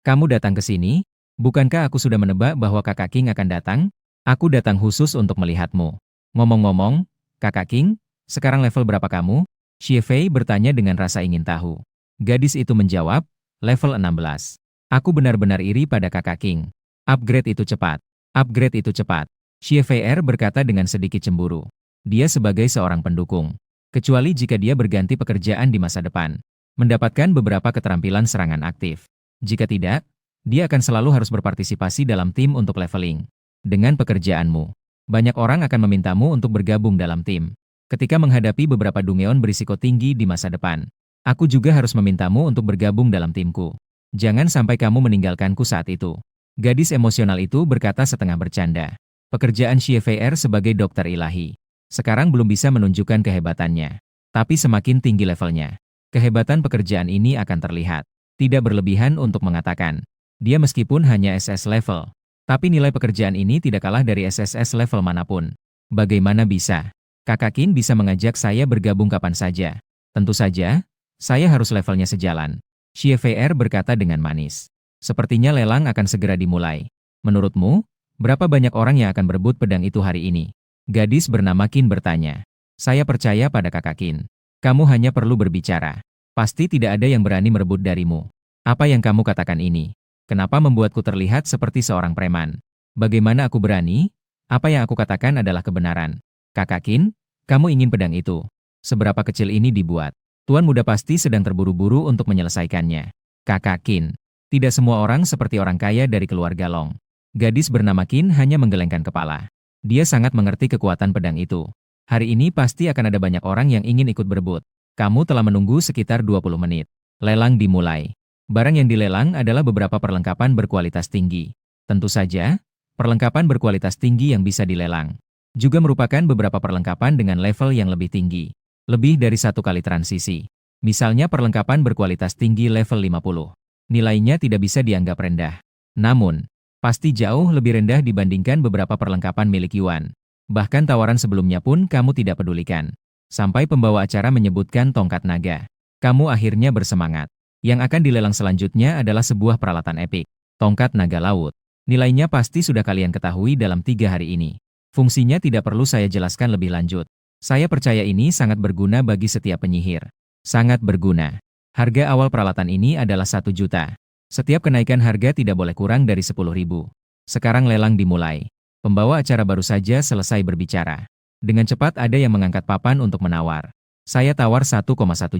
kamu datang ke sini? Bukankah aku sudah menebak bahwa Kakak Qing akan datang? Aku datang khusus untuk melihatmu. Ngomong-ngomong, Kakak Qing, sekarang level berapa kamu? Xie Fei bertanya dengan rasa ingin tahu. Gadis itu menjawab, level 16. Aku benar-benar iri pada Kakak Qing. Upgrade itu cepat. Upgrade itu cepat. Xie Fei berkata dengan sedikit cemburu. Dia sebagai seorang pendukung. Kecuali jika dia berganti pekerjaan di masa depan. Mendapatkan beberapa keterampilan serangan aktif. Jika tidak, dia akan selalu harus berpartisipasi dalam tim untuk leveling. Dengan pekerjaanmu, banyak orang akan memintamu untuk bergabung dalam tim. Ketika menghadapi beberapa dungeon berisiko tinggi di masa depan, aku juga harus memintamu untuk bergabung dalam timku. Jangan sampai kamu meninggalkanku saat itu. Gadis emosional itu berkata setengah bercanda. Pekerjaan Xie Fei sebagai dokter ilahi sekarang belum bisa menunjukkan kehebatannya. Tapi semakin tinggi levelnya, kehebatan pekerjaan ini akan terlihat. Tidak berlebihan untuk mengatakan, dia meskipun hanya SS level, tapi nilai pekerjaan ini tidak kalah dari SSS level manapun. Bagaimana bisa? Kakak Qin bisa mengajak saya bergabung kapan saja. Tentu saja, saya harus levelnya sejalan. Xie Fei berkata dengan manis. Sepertinya lelang akan segera dimulai. Menurutmu, berapa banyak orang yang akan berebut pedang itu hari ini? Gadis bernama Qin bertanya. Saya percaya pada Kakak Qin. Kamu hanya perlu berbicara. Pasti tidak ada yang berani merebut darimu. Apa yang kamu katakan ini? Kenapa membuatku terlihat seperti seorang preman? Bagaimana aku berani? Apa yang aku katakan adalah kebenaran. Kakak Qin, kamu ingin pedang itu. Seberapa kecil ini dibuat? Tuan muda pasti sedang terburu-buru untuk menyelesaikannya. Kakak Qin, tidak semua orang seperti orang kaya dari keluarga Long. Gadis bernama Qin hanya menggelengkan kepala. Dia sangat mengerti kekuatan pedang itu. Hari ini pasti akan ada banyak orang yang ingin ikut berebut. Kamu telah menunggu sekitar 20 menit. Lelang dimulai. Barang yang dilelang adalah beberapa perlengkapan berkualitas tinggi. Tentu saja, perlengkapan berkualitas tinggi yang bisa dilelang juga merupakan beberapa perlengkapan dengan level yang lebih tinggi. Lebih dari satu kali transisi. Misalnya perlengkapan berkualitas tinggi level 50. Nilainya tidak bisa dianggap rendah. Namun, pasti jauh lebih rendah dibandingkan beberapa perlengkapan milik Yuan. Bahkan tawaran sebelumnya pun kamu tidak pedulikan. Sampai pembawa acara menyebutkan tongkat naga. Kamu akhirnya bersemangat. Yang akan dilelang selanjutnya adalah sebuah peralatan epik. Tongkat naga laut. Nilainya pasti sudah kalian ketahui dalam 3 hari ini. Fungsinya tidak perlu saya jelaskan lebih lanjut. Saya percaya ini sangat berguna bagi setiap penyihir. Sangat berguna. Harga awal peralatan ini adalah 1 juta. Setiap kenaikan harga tidak boleh kurang dari 10.000. Sekarang lelang dimulai. Pembawa acara baru saja selesai berbicara. Dengan cepat ada yang mengangkat papan untuk menawar. Saya tawar 1,1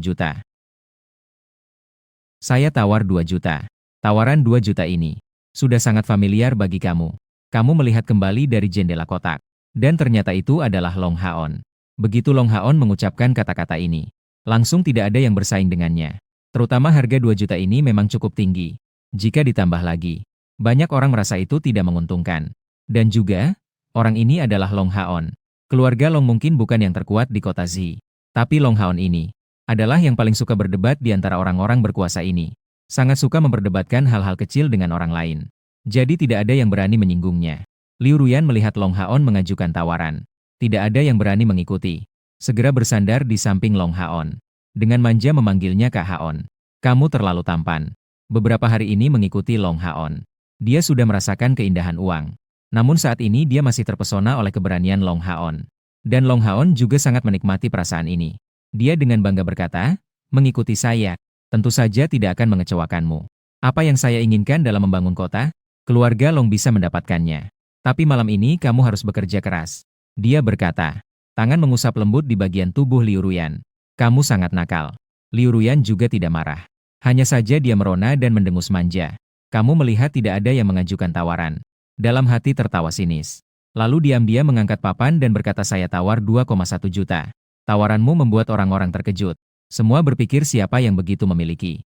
juta. Saya tawar 2 juta. Tawaran 2 juta ini sudah sangat familiar bagi kamu. Kamu melihat kembali dari jendela kotak. Dan ternyata itu adalah Long Haon. Begitu Long Haon mengucapkan kata-kata ini, langsung tidak ada yang bersaing dengannya. Terutama harga 2 juta ini memang cukup tinggi. Jika ditambah lagi, banyak orang merasa itu tidak menguntungkan. Dan juga, orang ini adalah Long Haon. Keluarga Long mungkin bukan yang terkuat di kota Zi. Tapi Long Haon ini adalah yang paling suka berdebat di antara orang-orang berkuasa ini. Sangat suka memperdebatkan hal-hal kecil dengan orang lain. Jadi tidak ada yang berani menyinggungnya. Liu Ruyan melihat Long Haon mengajukan tawaran. Tidak ada yang berani mengikuti. Segera bersandar di samping Long Haon. Dengan manja memanggilnya Kak Haon. Kamu terlalu tampan. Beberapa hari ini mengikuti Long Haon. Dia sudah merasakan keindahan uang. Namun saat ini dia masih terpesona oleh keberanian Long Haon. Dan Long Haon juga sangat menikmati perasaan ini. Dia dengan bangga berkata, mengikuti saya, tentu saja tidak akan mengecewakanmu. Apa yang saya inginkan dalam membangun kota, keluarga Long bisa mendapatkannya. Tapi malam ini kamu harus bekerja keras. Dia berkata, tangan mengusap lembut di bagian tubuh Liu Ruyan. Kamu sangat nakal. Liu Ruyan juga tidak marah. Hanya saja dia merona dan mendengus manja. Kamu melihat tidak ada yang mengajukan tawaran. Dalam hati tertawa sinis. Lalu diam-diam mengangkat papan dan berkata saya tawar 2,1 juta. Tawaranmu membuat orang-orang terkejut. Semua berpikir siapa yang begitu memiliki